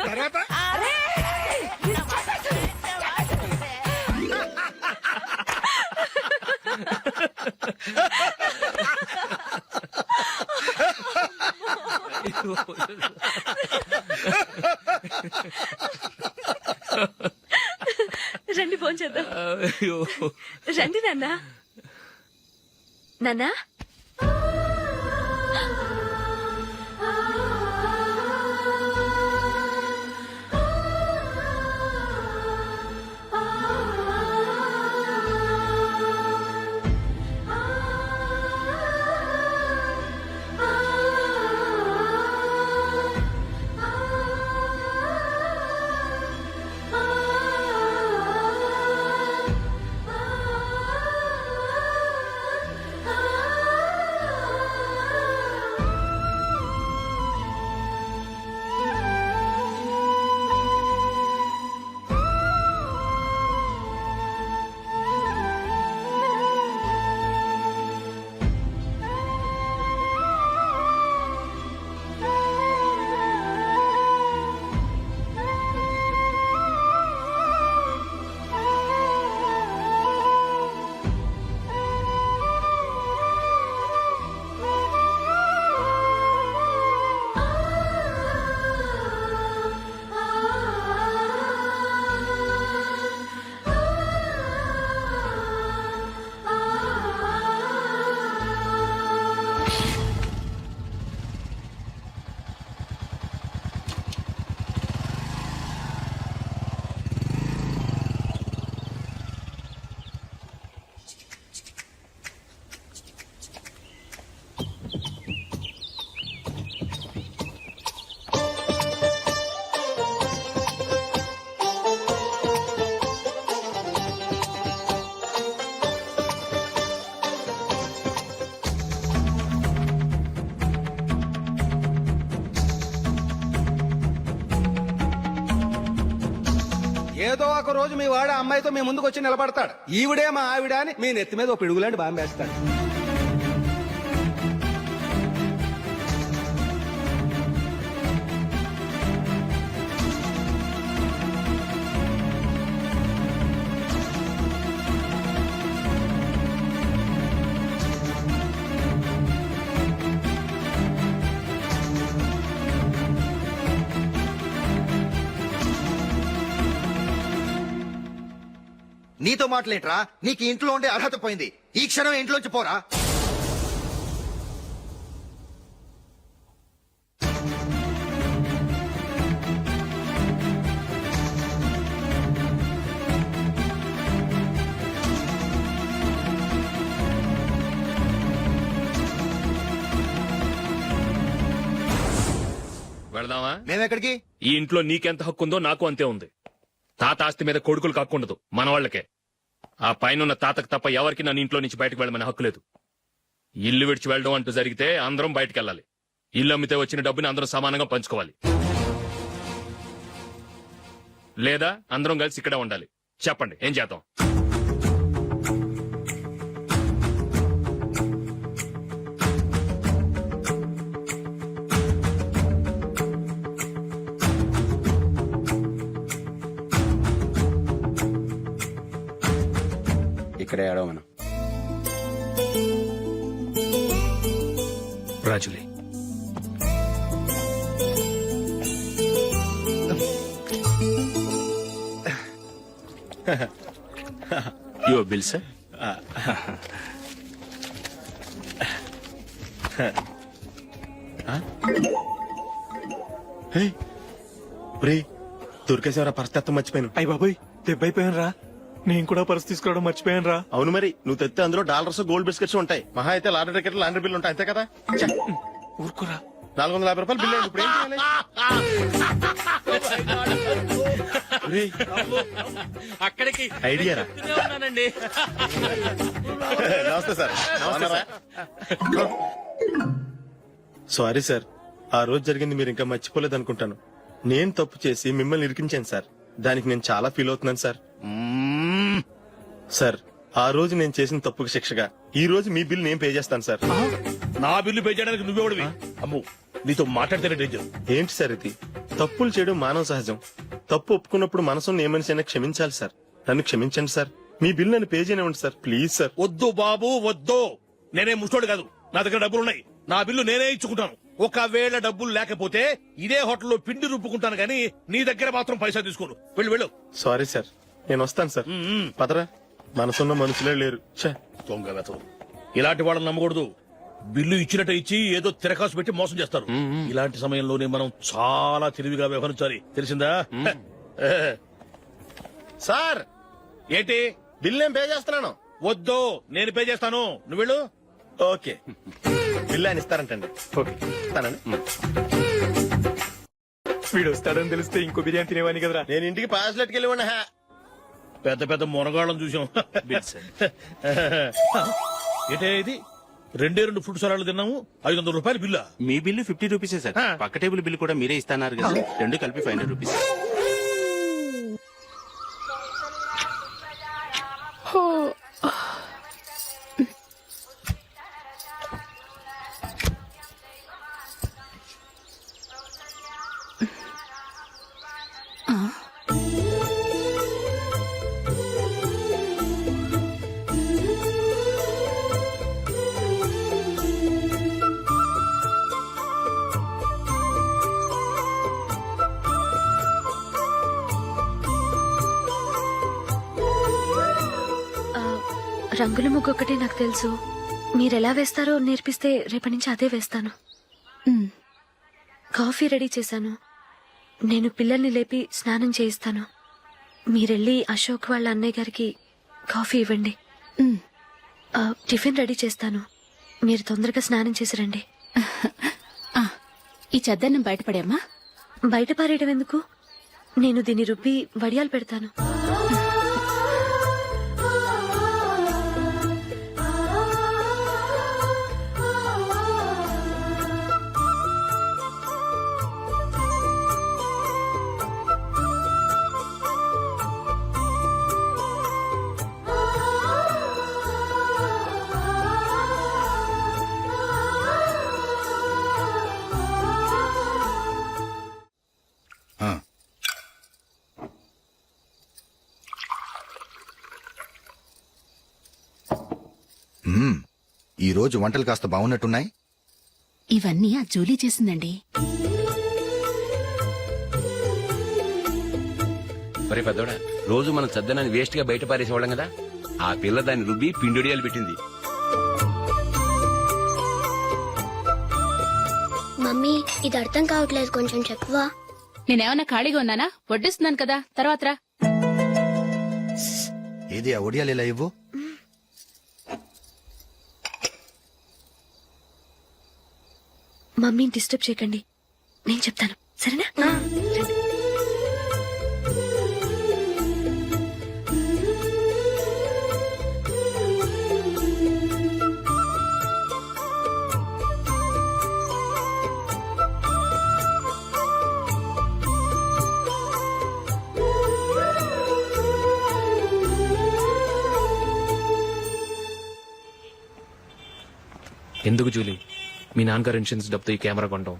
తర్వాత రండి ఫోన్ చేద్దాం. రండి నాన్న. నాన్నా ఏదో ఒక రోజు మీ వాడు ఆ అమ్మాయితో మీ ముందుకు వచ్చి నిలబడతాడు. ఈవిడే మా ఆవిడ అని మీ నెత్తి మీద ఓ పిడుగులాంటి బాంబేస్తాడు. నీతో మాటలేంట్రా? నీకు ఇంట్లో ఉండే అర్హత పోయింది. ఈ క్షణం ఇంట్లోంచి పోరా. వెళదామా? మేమెక్కడికి? ఈ ఇంట్లో నీకెంత హక్కు ఉందో నాకు అంతే ఉంది. తాత ఆస్తి మీద కొడుకులకు హక్కు ఉండదు, మన వాళ్ళకే. ఆ పైన తాతకు తప్ప ఎవరికి నన్ను ఇంట్లో నుంచి బయటకు వెళ్ళమని హక్కు లేదు. ఇల్లు విడిచి వెళ్ళడం అంటూ జరిగితే అందరం బయటకు వెళ్ళాలి. ఇల్లు అమ్మితే వచ్చిన డబ్బుని అందరం సమానంగా పంచుకోవాలి. లేదా అందరం కలిసి ఇక్కడే ఉండాలి. చెప్పండి, ఏం చేద్దాం? ఇక్కడే ఆడమను. రాజులీ, యువర్ బిల్ సార్. దొరికేసేవరా పరిస్థితి మర్చిపోయాను. అయ్య బాబాయ్, దెబ్బైపోయాను రా. నేను కూడా పర్స్ తీసుకురావడం మర్చిపోయాను రా. అవును మరి, నువ్వు తెస్తే అందులో డాలర్స్ గోల్డ్ బిస్కెట్స్ ఉంటాయి. మహా అయితే లాటరీ టికెట్ లాండ్రీ బిల్లు ఉంటాయి, అంతే కదా. ఊరుకురా. 450 రూపాయలు బిల్లు. ఇప్పుడు ఏం చేయాలి? ఒరేయ్, అక్కడికి ఐడియా రా. ఉన్నానండి. నమస్తే సార్. బాగున్నారా? సారీ సార్, ఆ రోజు జరిగింది మీరు ఇంకా మర్చిపోలేదు అనుకుంటాను. నేను తప్పు చేసి మిమ్మల్ని ఇరికించాను సార్. దానికి నేను చాలా ఫీల్ అవుతున్నాను సార్. సార్, ఆ రోజు నేను చేసిన తప్పుకి శిక్షగా ఈ రోజు మీ బిల్ నేను పే చేస్తాను సార్. నా బిల్లు పే చేయడానికి నువ్వెవడివి? అమ్ము, నీతో మాట్లాడితేనే డేంజర్. ఏంటి సార్ ఇది? తప్పులు చేయడం మానవ సహజం. తప్పు ఒప్పుకున్నప్పుడు మనసును ఏ మనిషి అయినా క్షమించాలి సార్. నన్ను క్షమించండి సార్. మీ బిల్ నన్ను పే చేయనివ్వండి సార్, ప్లీజ్ సార్. వద్దు బాబు, వద్దు. నేనే ముష్టోడు కాదు, నా దగ్గర డబ్బులున్నాయి. నా బిల్లు నేనే ఇచ్చుకుంటాను. ఒకవేళ డబ్బులు లేకపోతే ఇదే హోటల్లో పిండి రుబ్బుకుంటాను కానీ నీ దగ్గర మాత్రం పైసా తీసుకోను. వెళ్ళు వెళ్ళు. సారీ సార్, నేను వస్తాను సార్. పదరా, మనసున్న మనుషులే లేరు. ఛే, దొంగ వెతవు. ఇలాంటి వాళ్ళని నమ్మకూడదు. బిల్లు ఇచ్చినట్టు ఇచ్చి ఏదో తిరకాసు పెట్టి మోసం చేస్తారు. ఇలాంటి సమయంలోనే మనం చాలా తెలివిగా వ్యవహరించాలి, తెలిసిందా? సార్, ఏంటి? బిల్ నేను పే చేస్తున్నాను. వద్దు, నేను పే చేస్తాను. నువ్వు వెళ్ళు. ఓకే, బిల్ ఆయన ఇస్తారంటండి. ఓకే, ఇస్తానండి. వీడు వస్తాడని తెలిస్తే ఇంకో బిర్యానీ తినేవాని కదరా. నేను ఇంటికి పాస్లెట్కి వెళ్ళి ఉన్నా. పెద్ద పెద్ద మునగాళ్ళం చూసాం. ఏంటే ఇది? 2 ఫుడ్ సలాడ్లు తిన్నాము, 500 రూపాయలు బిల్లా? మీ బిల్లు 50 రూపీసే సార్. పక్క టేబుల్ బిల్లు కూడా మీరే ఇస్తాన్నారు కదా, రెండు కలిపి 500 రూపీస్. రంగుల ముగ్గు ఒకటే నాకు తెలుసు. మీరెలా వేస్తారో నేర్పిస్తే రేపటి నుంచి అదే వేస్తాను. కాఫీ రెడీ చేశాను. నేను పిల్లల్ని లేపి స్నానం చేయిస్తాను. మీరెళ్ళి అశోక్ వాళ్ళ అన్నయ్య గారికి కాఫీ ఇవ్వండి. టిఫిన్ రెడీ చేస్తాను. మీరు తొందరగా స్నానం చేసి రండి. ఈ చెద్దన్నం బయటపడేమ్మా. బయట పారేయడం ఎందుకు? నేను దీన్ని రుబ్బి వడియాలు పెడతాను. ఈ రోజు వంటలు కాస్త బాగున్నట్టున్నాయి. ఇవన్నీ ఆ జూలీ చేసిందండి. మరి పెద్దోడా, రోజు మనం చద్దనాన్ని వేస్ట్ గా బయట పారేసేవాళ్ళం కదా, ఆ పిల్ల దాన్ని రుబ్బి పిండిడియాలు పెట్టింది. మమ్మీ ఇది అర్థం కావట్లేదు, కొంచెం చెప్పవా? నేనేమన్నా ఖాళీగా ఉన్నానా? వడ్డిస్తున్నాను కదా, తర్వాత రా. ఏది ఆ ఒడియాలు ఇలా ఇవ్వు. మమ్మీని డిస్టర్బ్ చేయకండి, నేను చెప్తాను, సరేనా? ఎందుకు జూలీ మీ నాన్నగారు ఇన్సూరెన్స్ డబ్బుతో ఈ కెమెరా కొంటాం?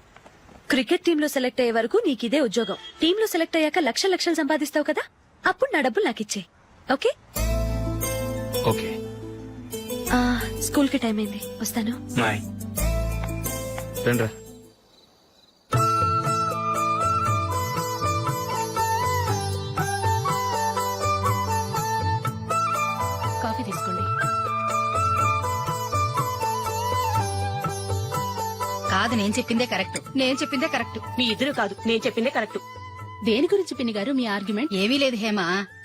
క్రికెట్ టీంలో సెలెక్ట్ అయ్యే వరకు నీకిదే ఉద్యోగం. టీంలో సెలెక్ట్ అయ్యాక లక్షలు సంపాదిస్తావు కదా, అప్పుడు నా డబ్బులు నాకిచ్చే. ఓకే? ఓకే. స్కూల్ కి టైం అయింది, వస్తాను. బాయ్. రండ్రా. కాఫీ తీసుకోండి. కాదు, నేను చెప్పిందే కరెక్ట్. నేను చెప్పిందే కరెక్ట్. మీ ఇద్దరు కాదు, నేను చెప్పిందే కరెక్ట్. దేని గురించి పిన్ని గారు మీ ఆర్గ్యుమెంట్? ఏమీ లేదు హేమ.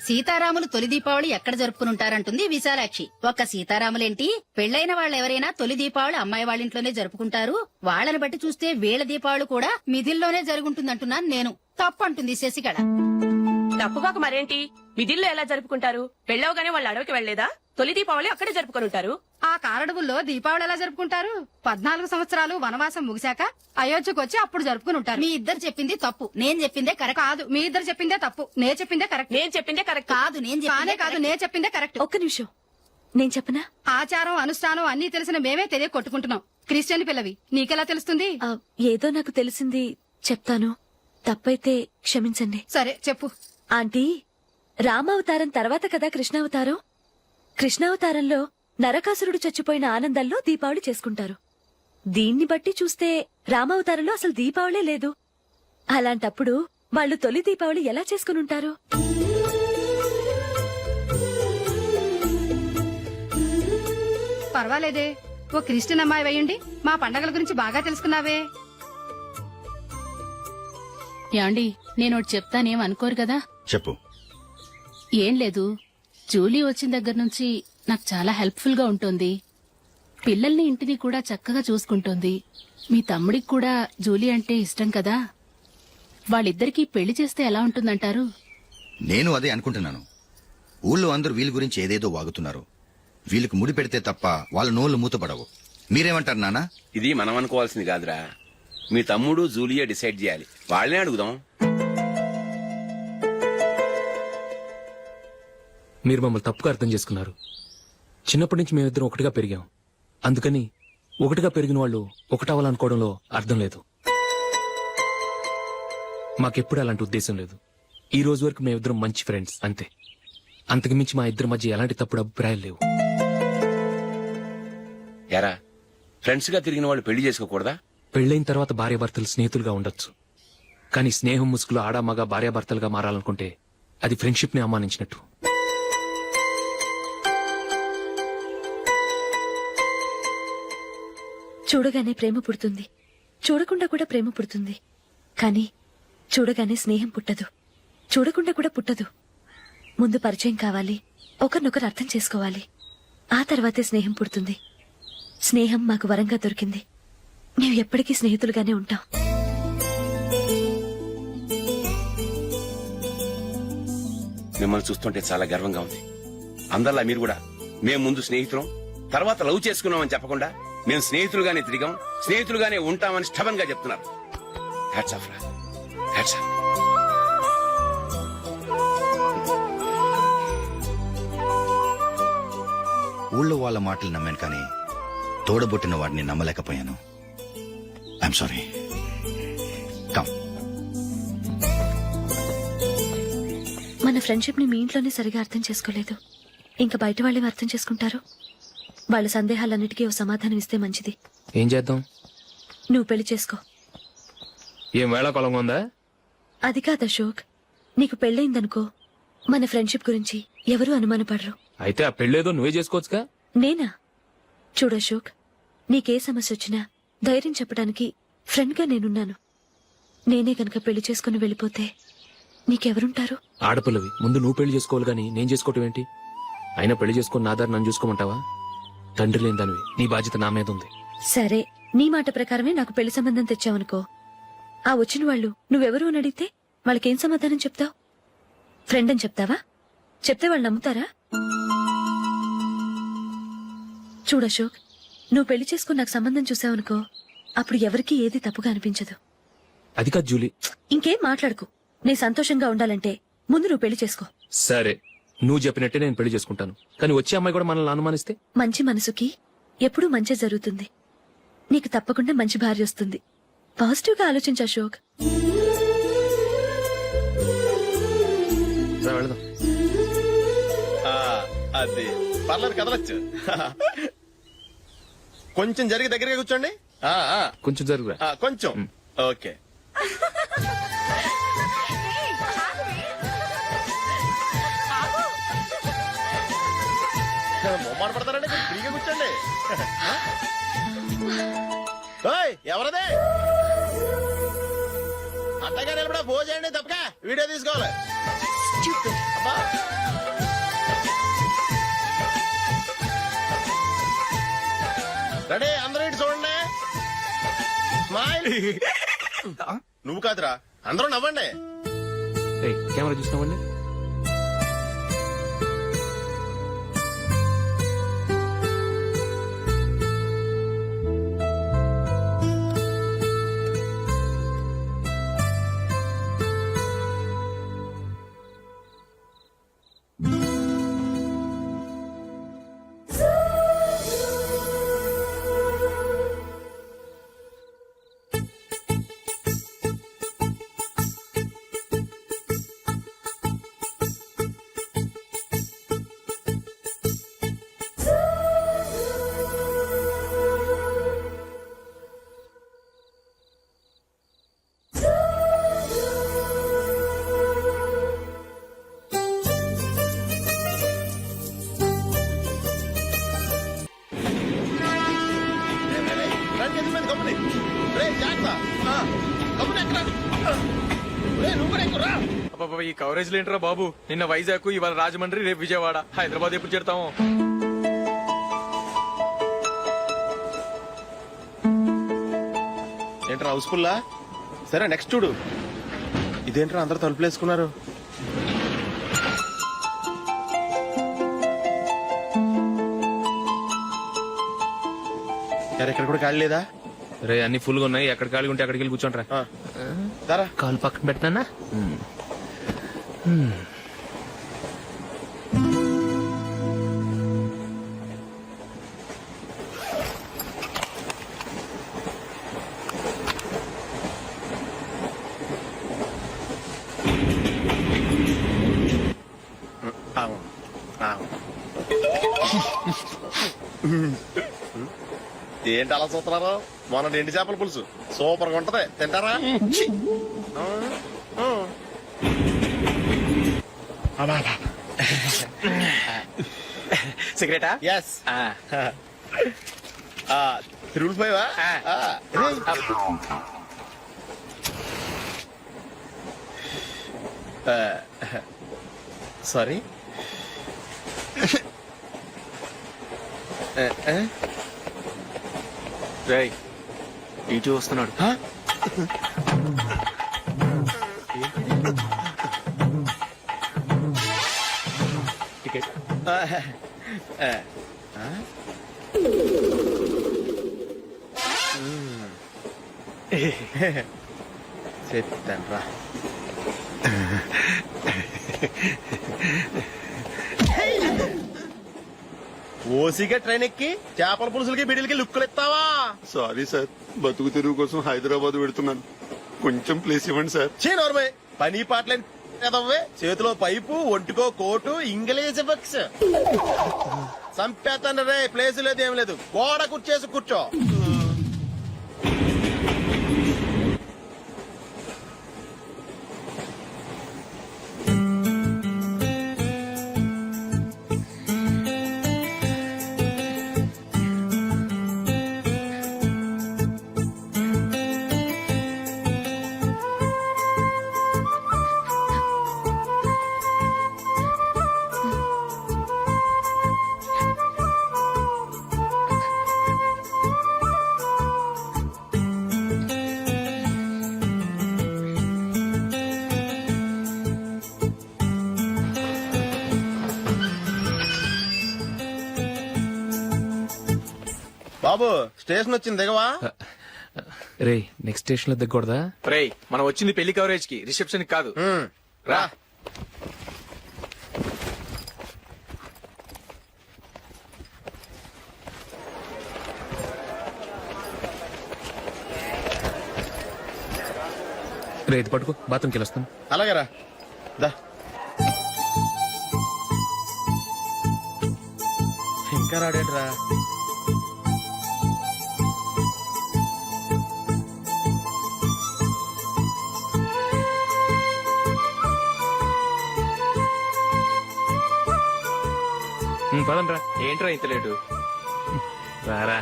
సీతారాములు తొలి దీపావళి ఎక్కడ జరుపుకుంటారంటుంది విశాలాక్షి. ఒక్క సీతారాములేంటి, పెళ్లైన వాళ్ళెవరైనా తొలి దీపావళి అమ్మాయి వాళ్ళింట్లోనే జరుపుకుంటారు. వాళ్ళని బట్టి చూస్తే వీళ్ళ దీపావళి కూడా మిథిల్లోనే జరుగుంటుందంటున్నాను నేను. తప్పు అంటుంది శశికళ. తప్పుగాక మరేంటి, మిదిల్లో ఎలా జరుపుకుంటారు? పెళ్ళవగానే వాళ్ళు అడవికి వెళ్లేదా? తొలి దీపావళి అక్కడే జరుపుకొని ఉంటారు. ఆ కారడవుల్లో దీపావళి ఎలా జరుపుకుంటారు? 14 సంవత్సరాలు వనవాసం ముగిశాక అయోధ్యకు వచ్చి అప్పుడు జరుపుకుని ఉంటారు. మీ ఇద్దరు చెప్పింది తప్పు, నేను చెప్పిందే కరెక్ట్. కాదు, మీ ఇద్దరు చెప్పిందే తప్పు, నేను చెప్పిందే కరెక్ట్. నేను చెప్పిందే కరెక్ట్. కాదు, నేను చెప్పిందే కరెక్ట్. ఒక్క నిమిషం, నేను చెప్పనా? ఆచారం అనుష్ఠానం అన్ని తెలిసిన మేమే తెలియ కొట్టుకుంటున్నాం. క్రిస్టియన్ పిల్లవి, నీకెలా తెలుస్తుంది? ఏదో నాకు తెలిసింది చెప్తాను, తప్పైతే క్షమించండి. సరే చెప్పు. ఆంటీ, రామావతారం తర్వాత కదా కృష్ణావతారం. కృష్ణావతారంలో నరకాసురుడు చచ్చిపోయిన ఆనందంలో దీపావళి చేసుకుంటారు. దీన్ని బట్టి చూస్తే రామావతారంలో అసలు దీపావళే లేదు. అలాంటప్పుడు వాళ్ళు తొలి దీపావళి ఎలా చేసుకునుంటారు? పర్వాలేదే, ఓ క్రిస్టియన్ అమ్మాయి వేయండి, మా పండగల గురించి బాగా తెలుసుకున్నావే. యాండి, నేను చెప్తానేం అనుకోరు కదా? చెప్పు. ఏం లేదు, జూలీ వచ్చిన దగ్గర నుంచి నాకు చాలా హెల్ప్ఫుల్ గా ఉంటుంది. పిల్లల్ని ఇంటిని కూడా చక్కగా చూసుకుంటోంది. మీ తమ్ముడికి కూడా జూలీ అంటే ఇష్టం కదా. వాళ్ళిద్దరికీ పెళ్లి చేస్తే ఎలా ఉంటుందంటారు? నేను అదే అనుకుంటున్నాను. ఊళ్ళో అందరూ వీళ్ళ గురించి ఏదేదో వాగుతున్నారు. వీళ్ళకి ముడి పెడితే తప్ప వాళ్ళ నోళ్లు మూతపడవు. మీరేమంటారు నాన్న? ఇది మనం అనుకోవాల్సింది కాదురా, మీ తమ్ముడు జూలియా డిసైడ్ చేయాలి. వాళ్ళనే అడుగుదాం. మీరు మమ్మల్ని తప్పుగా అర్థం చేసుకున్నారు. చిన్నప్పటి నుంచి మేమిద్దరం ఒకటిగా పెరిగాం. అందుకని ఒకటిగా పెరిగిన వాళ్ళు ఒకటవ్వాలనుకోవడంలో అర్థం లేదు. మాకెప్పుడు అలాంటి ఉద్దేశం లేదు. ఈ రోజు వరకు మేమిద్దరం మంచి ఫ్రెండ్స్ అంతే. అంతకు మించి మా ఇద్దరి మధ్య ఎలాంటి తప్పుడు అభిప్రాయాలు లేవు. యారా, ఫ్రెండ్స్ గా తిరిగిన వాళ్ళు పెళ్లి చేసుకోకూడదా? పెళ్లైన తర్వాత భార్యాభర్తలు స్నేహితులుగా ఉండొచ్చు. కానీ స్నేహం ముసుగులో ఆడామగా భార్యాభర్తలుగా మారాలనుకుంటే అది ఫ్రెండ్షిప్ ని అవమానించినట్టు. చూడగానే ప్రేమ పుడుతుంది, చూడకుండా కూడా ప్రేమ పుడుతుంది. కానీ చూడగానే స్నేహం పుట్టదు, చూడకుండా కూడా పుట్టదు. ముందు పరిచయం కావాలి, ఒకరినొకరు అర్థం చేసుకోవాలి, ఆ తర్వాతే స్నేహం పుడుతుంది. స్నేహం మాకు వరంగా దొరికింది. మేము ఎప్పటికీ స్నేహితులుగానే ఉంటాం. మిమ్మల్ని చూస్తుంటే చాలా గర్వంగా ఉంది. అందరిలా మీరు కూడా మేము ముందు స్నేహితులం, తర్వాత లవ్ చేసుకున్నామని చెప్పకుండా మేము స్నేహితులుగానే తిరిగాం, స్నేహితులుగానే ఉంటామని స్టబన్ గా చెప్తున్నారు. హ్యాట్స్ ఆఫ్ రా, హ్యాట్స్ ఆఫ్. ఊళ్ళో వాళ్ళ మాటలు నమ్మాను, కానీ తోడబుట్టిన వాడిని నమ్మలేకపోయాను. I'm sorry. కమ్. మన ఫ్రెండ్షిప్ ని మీ ఇంట్లోనే సరిగా అర్థం చేసుకోలేదు, ఇంకా బయట వాళ్ళేం అర్థం చేసుకుంటారు? వాళ్ళ సందేహాలన్నిటికీ ఓ సమాధానం ఇస్తే మంచిది. ఏం చేద్దాం? నువ్వు పెళ్లి చేసుకో. ఏం వేళాకొలంగా ఉందా? అది కాదు అశోక్, నీకు పెళ్ళయిందనుకో మన ఫ్రెండ్షిప్ గురించి ఎవరూ అనుమానపడరు. అయితే ఆ పెళ్ళేదో నువ్వే చేసుకోవచ్చుగా. నేనా? చూడు అశోక్, నీకే సమస్య వచ్చినా ధైర్యం చెప్పడానికి ఫ్రెండ్గా నేనున్నాను. నేనే గనక పెళ్లి చేసుకుని వెళ్ళిపోతే నీకెవరుంటారు? ఆడపిల్లవి, ముందు నువ్వు పెళ్లి చేసుకోవాలి గానీ నేను చేసుకోవటం ఏంటి? అయినా పెళ్లి చేసుకుని నా దారి నన్ను చూసుకోమంటావా? తండ్రి లేని దానివి, నీ బాధ్యత నా మీద ఉంది. సరే, నీ మాట ప్రకారమే నాకు పెళ్లి సంబంధం తెచ్చావనుకో, ఆ వచ్చిన వాళ్ళు నువ్వెవరు అని అడిగితే వాళ్ళకేం సమాధానం చెప్తావు? ఫ్రెండ్ అని చెప్తావా? చెప్తే వాళ్ళు నమ్ముతారా? చూడు అశోక్, నువ్వు పెళ్లి చేసుకుని నాకు సంబంధం చూసావనుకో, అప్పుడు ఎవరికీ ఏది తప్పుగా అనిపించదు. అది కాదు జూలీ. ఇంకేం మాట్లాడుకు. నేను సంతోషంగా ఉండాలంటే ముందు నువ్వు పెళ్లి చేసుకో. సరే, నువ్వు చెప్పినట్టే నేను పెళ్లి చేసుకుంటాను. కానీ వచ్చే అమ్మాయి కూడా మనల్ని అనుమానిస్తే? మంచి మనసుకి ఎప్పుడూ మంచి జరుగుతుంది. నీకు తప్పకుండా మంచి భార్య వస్తుంది. పాజిటివ్ గా ఆలోచించు అశోక్. రా, వెళదాం. అది పర్లేదు, కదలొచ్చు. కొంచెం జరిగి దగ్గరగా కూర్చోండి. కొంచెం జరుగురా. కొంచెం. ఓకే. మొమ్మాట పడతారండి, కొంచెం ఫ్రీగా కూర్చోండి. ఓయ్, ఎవరదే? అట్టగా నిలబడా భోజనండి, తప్పగా వీడియో తీసుకోవాలి. అబ్బా. రెడీ, అందరూ ఇటు చూడండి. స్మైల్. నువ్వు కాదురా, అందరూ నవ్వండి. ఏయ్, కెమెరా చూస్తామండి. ఈ కవరేజ్ లేంట్రా బాబు. నిన్న వైజాగ్, ఇవాళ రాజమండ్రి, రేపు విజయవాడ, హైదరాబాద్ ఎప్పుడు చేరుతాము? ఏంట్రా హౌస్ఫుల్లా? సరే, నెక్స్ట్ చూడు. ఇదేంట్రా అందరు తలుపులు వేసుకున్నారు? ఎక్కడ కూడా ఖాళీ లేదా? రే, అన్ని ఫుల్ గా ఉన్నాయి. ఎక్కడ ఖాళీ ఉంటే అక్కడికి వెళ్ళి కూర్చోంటారా. కాలు పక్కన పెట్టినా. ఏంటి అలా చూస్తున్నారు? మొన్న ఎండి చేపల పులుసు సూపర్ గా ఉంటది, తింటారా? సిగరెటా? ఎస్. 3 సారీ. రేయ్, ఇటు వస్తున్నాడు. టికెట్. చెప్తాన్రా. ఓసిగా ట్రైన్ ఎక్కి చేపల పులుసులకి బిడిలకి లుక్కులు ఇస్తావా? సారీ సార్, బతుకు తెరువు కోసం హైదరాబాద్ పెడుతున్నాను. కొంచెం ప్లేస్ ఇవ్వండి సార్. చే నోర్మే, పని పాటలేని ఎదవ్వే, చేతిలో పైపు, ఒంటికో కోటు, ఇంగ్లీష్ బుక్స్. సంపేతాను రే, ప్లేస్ లేదు ఏం లేదు, గోడ కుర్చేసి కూర్చో. బాబు స్టేషన్ వచ్చింది దిగవా? రే నెక్స్ట్ స్టేషన్ లో దిగకూడదా? రేయ్, మనం వచ్చింది పెళ్లి కవరేజ్ కి, రిసెప్షన్ కాదు. రా. రే ఇది పట్టుకో, బాత్రూమ్కి వెళ్ళొస్తాను. అలాగే రా. దా. ఇంకా రాడేట్రా? పదండ్రా. ఏంట్రా ఇంత లేటు? రారా.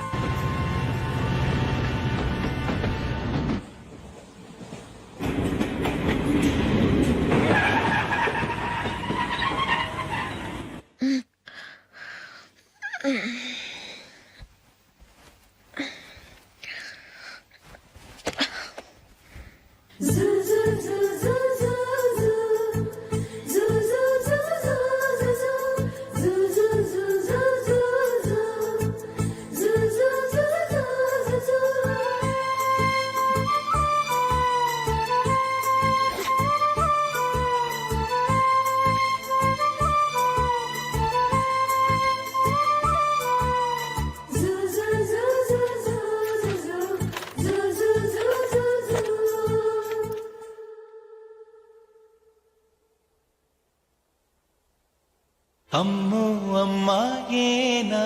అమ్మో అమ్మాయేనా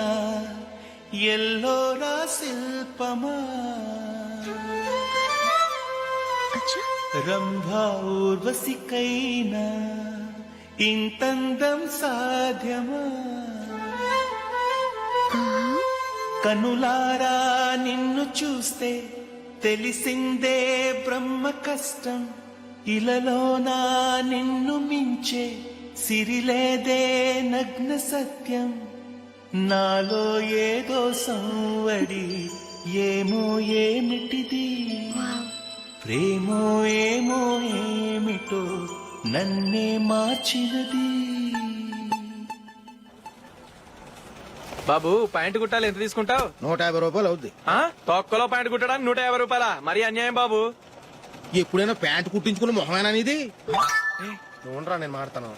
ఎల్లోరా శిల్పమా రంభా ఊర్వశికైనా ఇంతందం సాధ్యమా కనులారా నిన్ను చూస్తే తెలిసిందే బ్రహ్మ కష్టం ఇలలోనా నిన్ను మించే సిరిలేదే నగ్న సత్యం నాలో ఏదో సంవడి ఏమో ఏమిటిది ప్రేమో ఏమో ఏమిటో నన్నే మార్చినది. బాబు ప్యాంటు కుట్టాలి, ఎంత తీసుకుంటావు? 150 రూపాయలు అవుద్ది. తొక్కలో ప్యాంటు కుట్టడానికి 150 రూపాయల? మరి అన్యాయం బాబు. ఎప్పుడైనా ప్యాంట్ కుట్టించుకుని మొహమేనా ఇది? చూడరా నేను మాడతాను.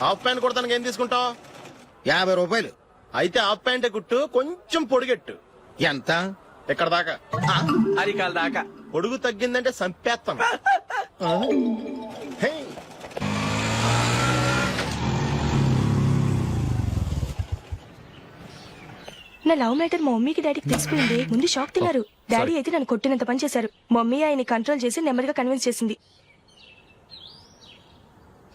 హాఫ్ ప్యాంట్ కుడతానికి ఏం తీసుకుంటావు? 50 రూపాయలు. అయితే హాఫ్ ప్యాంటే కుట్టు, కొంచెం పొడిగెట్టు. ఎంత? ఎక్కడ దాకా? అరికాల దాకా. పొడుగు తగ్గిందంటే సంపేస్తాం. హే. నా లవ్ మ్యాటర్ మా మమ్మీకి డాడీకి తెలిసిపోయింది. ముందు షాక్ తిన్నారు. డాడీ అయితే నన్ను కొట్టినంత పని చేశారు. మమ్మీ ఆయన్ని కంట్రోల్ చేసి నెమ్మదిగా కన్విన్స్ చేసింది.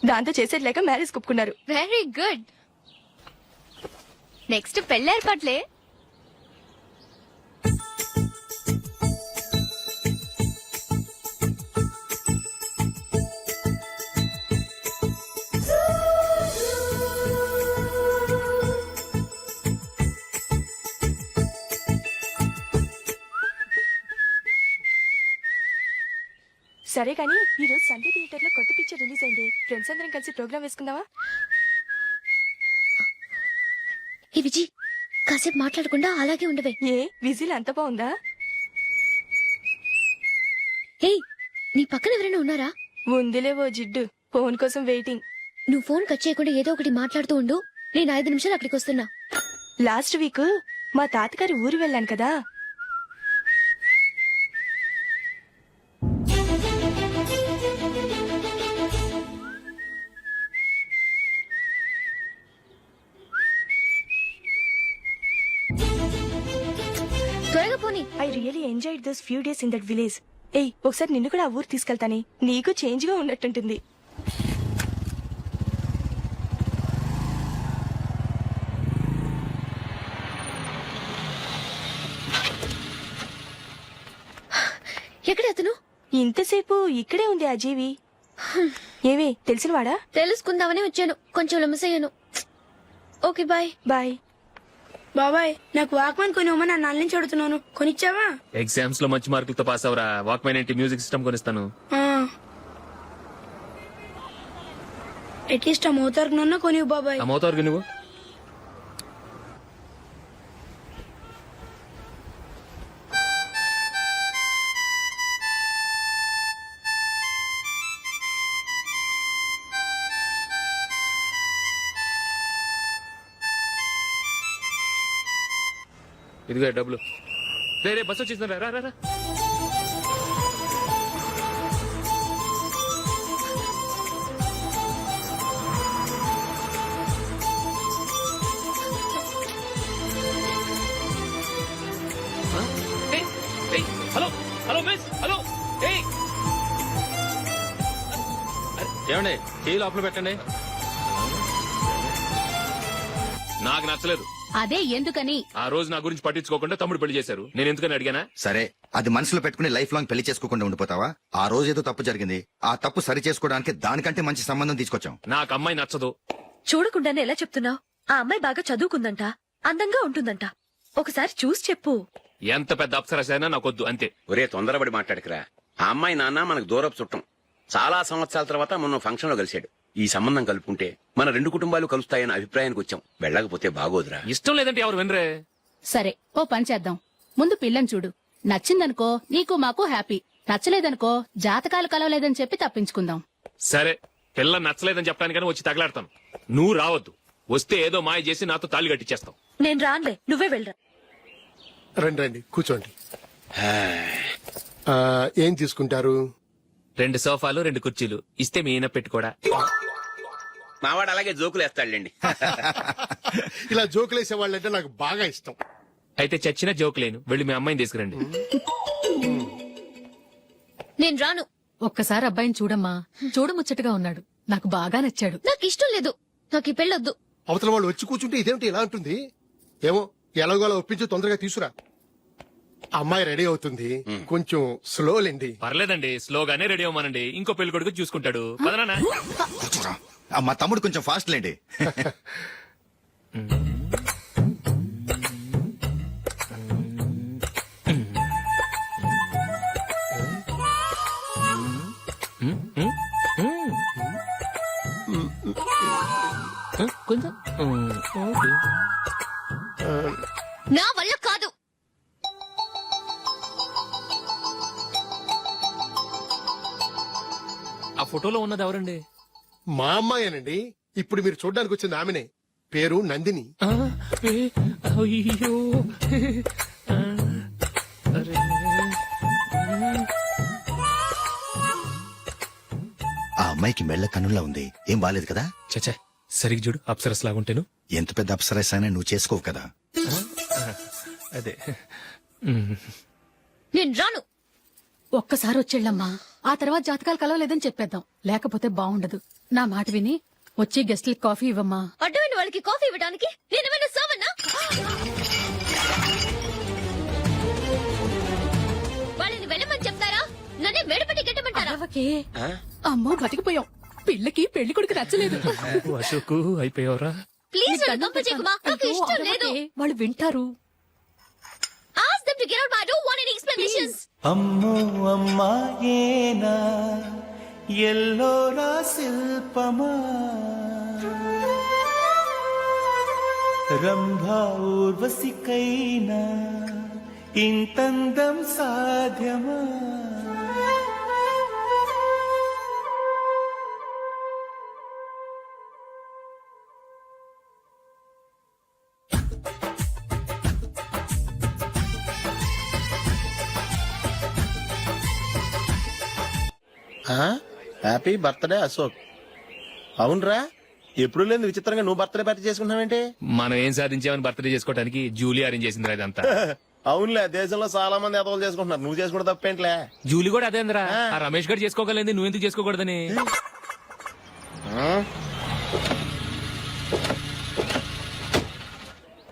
దాంతో చేసేది లేక మ్యారేజ్ ఒప్పుకున్నారు. Very good. నెక్స్ట్ పెళ్లి ఏర్పాట్లే. సరే కానీ ఈ రోజు సండే థియేటర్ లో కొత్త పిక్చర్ రిలీజ్ అయింది. ఫ్రెండ్స్ అందరం కలిసి ప్రోగ్రామ్ వేసుకుందామా? ఈ విజి కాసేపు మాట్లాడకుండా అలాగే ఉండవే. ఏ విజిల్ అంత బాగుందా? ఏయ్, నీ పక్కన ఎవరైనా ఉన్నారా? ఉందిలే ఓ జిడ్డు, ఫోన్ కోసం వెయిటింగ్. నువ్వు ఫోన్ కట్ చేయకుండా ఏదో ఒకటి మాట్లాడుతూ ఉండు. నేను 5 నిమిషాలు అక్కడికి వస్తున్నా. లాస్ట్ వీక్ మా తాతగారి ఊరు వెళ్ళాను కదా, త్వరగా పోనీ. I really enjoyed those few days in that village. ఏయ్, ఒకసారి నిన్ను కూడా ఆ ఊరు తీసుకెళ్తానే, నీకు చేంజ్ గా ఉన్నట్టుంటుంది. ఎక్కడ అతను? ఇంతసేపు ఇక్కడే ఉంది ఆ జీవి. ఏవే, తెలిసినవాడా? తెలుసుకుందామని వచ్చాను, కొంచెం లెమసయ్యాను. Okay bye. బాయ్. బాబాయ్, నాకు వాక్మాన్ కొనివ్వమని నా నాన్న నుంచి అడుగుతున్నాను, కొనిచ్చావా? ఎగ్జామ్స్ లో మంచి మార్కులతో పాస్ అవరా, వాక్మెన్ ఏంటి మ్యూజిక్ సిస్టమ్ కొనిస్తాను. అట్లీస్ట్ ఆ మోతారు కొనివ్వు బాబాయ్. ఆ మోతారు నువ్వు ఇదిగో డబ్బులు. రే బస్ వచ్చేసిందా, రా రా రా. Hello hello miss, hello. ఏమండి, టీ లోపల పెట్టండి. నాకు నచ్చలేదు. అదే ఎందుకని? ఆ రోజు నా గురించి పట్టించుకోకుండా తమ్ముడు పెళ్లి చేశారు. నేను ఎందుకని అడిగానా? సరే, అది మనసులో పెట్టుకుని లైఫ్ లాంగ్ పెళ్లి చేసుకోకుండా ఉండిపోతావా? ఆ రోజు ఏదో తప్పు జరిగింది, ఆ తప్పు సరి చేసుకోవడానికి దానికంటే మంచి సంబంధం తీసుకొచ్చాం. నాకు అమ్మాయి నచ్చదు. చూడకుండానే ఎలా చెప్తున్నావు? ఆ అమ్మాయి బాగా చదువుకుందంట, అందంగా ఉంటుందంట. ఒకసారి చూసి చెప్పు. ఎంత పెద్ద అప్సరసైనా నాకొద్దు, అంతే. ఒరే తొందరపడి మాట్లాడకరా. ఆ అమ్మాయి నాన్న మనకు దూరపు చుట్టం. చాలా సంవత్సరాల తర్వాత మొన్న ఫంక్షన్ లో కలిశాడు. ఈ సంబంధం కలుపుకుంటే మన రెండు కుటుంబాలు కలుస్తాయన్న అభిప్రాయానికి వచ్చాం. వెళ్ళకపోతే బాగోదురా. ఇష్టం లేదంటే ఎవరు వినరే. సరే, ఓ పని చేద్దాం. ముందు పిల్లని చూడు. నచ్చిందనుకో నీకు మాకు హ్యాపీ. నచ్చలేదనుకో జాతకాలు కలవలేదని చెప్పి తప్పించుకుందాం. సరే, పిల్ల నచ్చలేదని చెప్పడానికని వచ్చి తగలాడతాను. నువ్వు రావద్దు. వస్తే ఏదో మాయ చేసి నాతో తాళి కట్టించేస్తావు. నేను రానులే, నువ్వే వెళ్ళరా. రండి రండి, కూర్చోండి. ఏం తీసుకుంటారు? 2 సోఫాలు 2 కుర్చీలు ఇస్తే మీ ఈయన పెట్టుకోడా. మావాడు అలాగే జోకులు వేస్తాడులేండి. ఇలా జోకులేసే వాళ్ళంటే నాకు బాగా ఇష్టం. అయితే చచ్చిన జోక్ లేను. వెళ్ళి మీ అమ్మాయిని తీసుకురండి. నేను రాను. ఒక్కసారి అబ్బాయిని చూడమ్మా, చూడముచ్చటగా ఉన్నాడు. నాకు బాగా నచ్చాడు. నాకు ఇష్టం లేదు. నాకు ఈ పెళ్ళొద్దు. అవతల వాళ్ళు వచ్చి కూర్చుంటే ఇదేమిటి ఇలా ఉంటుంది? ఏమో, ఎలాగోలా ఒప్పించి తొందరగా తీసురా. అమ్మాయి రెడీ అవుతుంది, కొంచెం స్లో లేండి. పర్లేదండి, స్లోగానే రెడీ అవ్వమానండి. ఇంకో పెళ్లి కొడుకు చూసుకుంటాడు. పదనా. కూర్చోరా. మా తమ్ముడు కొంచెం ఫాస్ట్ లేండి. కొంచెం నా వల్ల కాదు. ఆ ఫోటోలో ఉన్నది ఎవరండి? మా అమ్మాయేనండి. ఇప్పుడు మీరు చూడడానికి వచ్చింది ఆమెనే. పేరు నందిని. అయ్యో, ఆ అమ్మాయికి మెళ్ళ కన్నులా ఉంది, ఏం బాలేదు కదా? చచ్చా, సరిగ్గా చూడు, అప్సరస్ లాగుంటేను. ఎంత పెద్ద అప్సరస్ అయినా నువ్వు చేసుకోవు కదా. అదే. నేను రాను. ఒక్కసారి వచ్చేళ్ళమ్మా, ఆ తర్వాత జాతకాలు కలవలేదని చెప్పేద్దాం. లేకపోతే బాగుండదు. నా మాట విని వచ్చి గెస్ట్లకి కాఫీ ఇవ్వమ్మా. అడ్డమైన వాళ్ళకి కాఫీ ఇవ్వడానికి నేనేమైనా సావన్నా? వాళ్ళని వెళ్ళమని చెప్తారా? నన్నే మేడపట్టి గెట్టమంటారా? అమ్మో, బతికిపోయాం. పిల్లకి పెళ్లి కొడుకు నచ్చలేదు. అశోక్ అయిపోయావరా? ప్లీజ్ నన్ను పంపించేకుమా, నాకు ఇష్టం లేదు. వాళ్ళు వింటారు. Ask them to get out, but I don't want any explanations. అమ్మో అమ్మాయేనా ఎల్లోరా శిల్పమా రంభా ఊర్వశికైనా ఇంతందం సాధ్యమా? Happy birthday Ashok. అవునరా, ఎప్పుడు లేదు విచిత్రంగా నువ్వు బర్త్డే పార్టీ చేసుకుంటున్నావేంటి? మనం ఏం సాధించామని బర్త్డే చేసుకోవడానికి జూలీ అరేంజ్ చేసింది ఇదంతా. అవునులే దేశంలో చాలా మంది ఎదవలు చేసుకుంటున్నారు, నువ్వు చేసుకుంటే తప్పేంట్లే. జూలీ కూడా అదేంద్రా, ఆ రమేష్ గారు చేసుకోగలేదు, నువ్వు ఎందుకు చేసుకోకూడదని.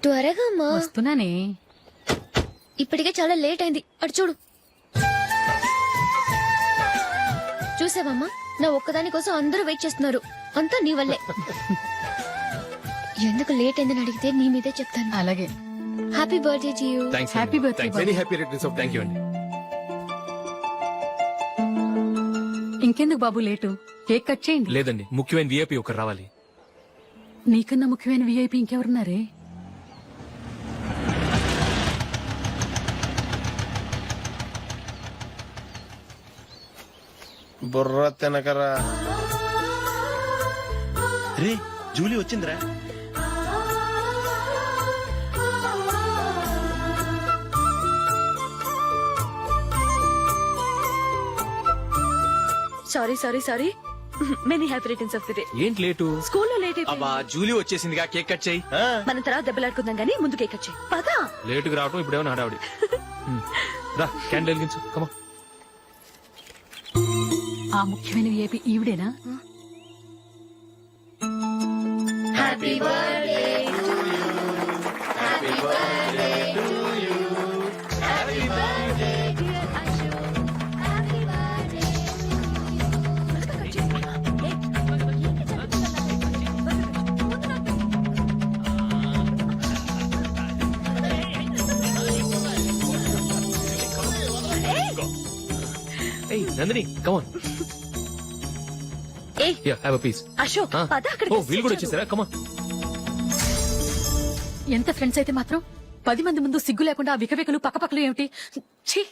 త్వరగా అమ్మా, వస్తున్నానే. ఇప్పటికే చాలా లేట్ అయింది. అటు చూడు. చూసావమ్మా, నా ఒక్కదాని కోసం అందరూ వెయిట్ చేస్తున్నారు. అంతా నీ వల్లే. ఎందుకు లేట్ అయిందని అడిగితే నీ మీదే చెప్తాను. అలాగే. Happy birthday to you. Happy birthday. Very happy returns of thank you అండి. ఇంకెందుకు బాబు లేటు, కేక్ కట్ చేయండి. లేదండి, ముఖ్యమైన విఐపి ఒకరు రావాలి. నీకన్నా ముఖ్యమైన విఐపి ఇంకెవరున్నారే? బుర్ర తినకరా. రే జూలీ వచ్చిందిరా. Sorry sorry sorry. Many happy returns of the day. ఏంటి లేటు? స్కూల్లో లేట్ అయిపోయింది. అబ్బా జూలీ వచ్చేసిందిగా, కేక్ కట్ చేయి. మనం తర్వాత దెబ్బలాడుకుందాం గానీ ముందు కేక్ కట్ చేయి. పదా. లేటుగా రావటం ఇప్పుడేమో హడావుడి. రా క్యాండిల్ వెలిగించు, కమా. ఆ ముఖ్యమైన విఐపి ఈవిడేనా? Happy birthday to you. Happy birthday to you. Happy birthday dear Ashok. Happy birthday. ఏయ్ Nandini, come. On yeah have a piece. Ashok, పద అక్కడికి. ఓ వీళ్ళు కూడా వచ్చేసారా? కమాన్. ఎంత ఫ్రెండ్స్ అయితే మాత్రం 10 మంది ముందు సిగ్గు లేకుండా ఆ వికవికలు పక్కపక్కలు ఏమిటి? ఛీ.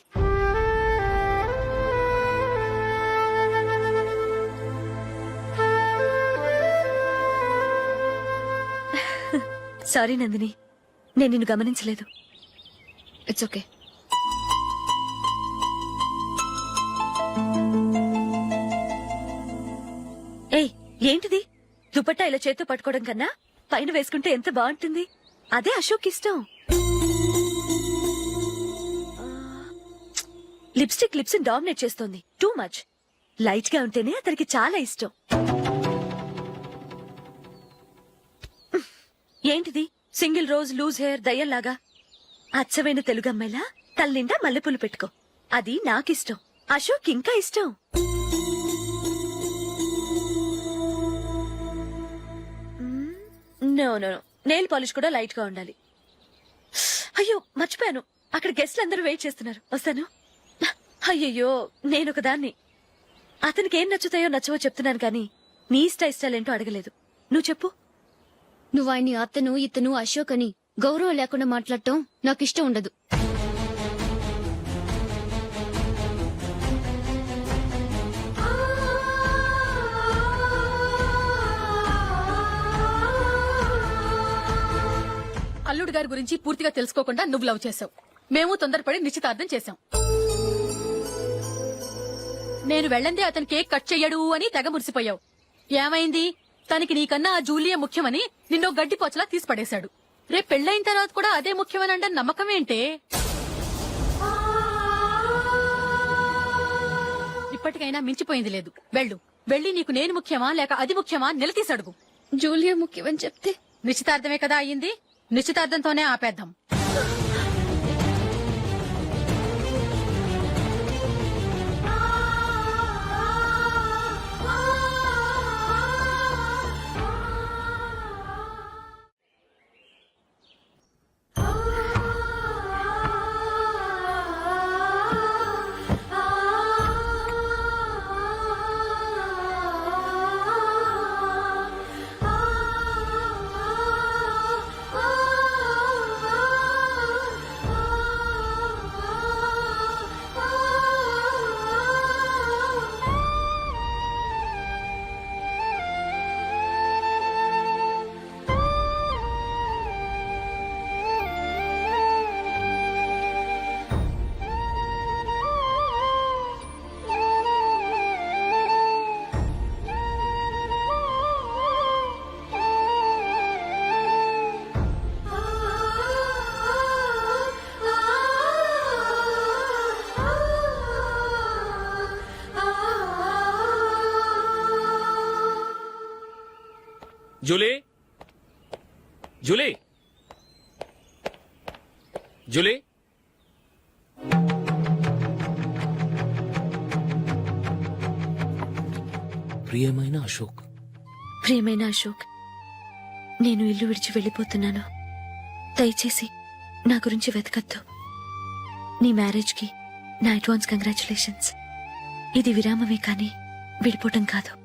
సారీ నందిని, నేను నిన్ను గమనించలేదు. It's okay. ఏయ్ ఏంటిది? దుపట్టా ఇలా చేత్తో పట్టుకోవడం కన్నా పైన వేసుకుంటే ఎంత బాగుంటుంది. అదే అశోక్ ఇష్టం. లిప్స్టిక్ లిప్స్ డామినేట్ చేస్తోంది. Too much. లైట్ గా ఉంటేనే అతనికి చాలా ఇష్టం. ఏంటిది? సింగిల్ రోజ్ లూజ్ హెయిర్ దయ్యంలాగా. అచ్చమైన తెలుగు అమ్మాయిలా తల్లిండా మల్లెపూలు పెట్టుకో. అది నాకిష్టం. అశోక్ ఇంకా ఇష్టం. No no no, nail polish కూడా లైట్ గా ఉండాలి. అయ్యో మర్చిపోయాను, అక్కడ గెస్ట్లు అందరూ వెయిట్ చేస్తున్నారు. వస్తాను. అయ్యయ్యో నేనొక దాన్ని. అతనికి ఏం నచ్చుతాయో నచ్చవో చెప్తున్నాను కానీ నీ ఇష్టాలేంటో అడగలేదు. నువ్వు చెప్పు. నువ్వు ఆయన్ని అతను ఇతను అశోక్ అని గౌరవం లేకుండా మాట్లాడటం నాకు ఇష్టం ఉండదు. అల్లుడు గారి గురించి పూర్తిగా తెలుసుకోకుండా నువ్వు లవ్ చేసావు. మేము తొందరపడి నిశ్చితార్థం చేశాం. నేను వెళ్ళందే అతను కేక్ కట్ చెయ్యడు అని తెగ మురిసిపోయావు. ఏమైంది? తనకి నీకన్నా ఆ జూలియే ముఖ్యమని నిన్నో గడ్డి పోచలా తీసి పడేశాడు. రేపు పెళ్ళైన తర్వాత కూడా అదే ముఖ్యమని అంటే నమ్మకం ఏంటే? ఇప్పటికైనా మించిపోయింది లేదు. వెళ్ళు, వెళ్ళి నీకు నేను ముఖ్యమా లేక అది ముఖ్యమా నిలదీసి అడుగు. జూలియా ముఖ్యమని చెప్తే నిశ్చితార్థమే కదా అయ్యింది, నిశ్చితార్థంతోనే ఆపేద్దాం. జూలీ జూలీ జూలీ ప్రియమైన అశోక్, ప్రియమైన అశోక్, నేను ఇల్లు విడిచి వెళ్ళిపోతున్నాను. దయచేసి నా గురించి వెతకద్దు. నీ మ్యారేజ్కి నా అడ్వాన్స్ కంగ్రాచులేషన్స్. ఇది విరామమే కానీ విడిపోవటం కాదు.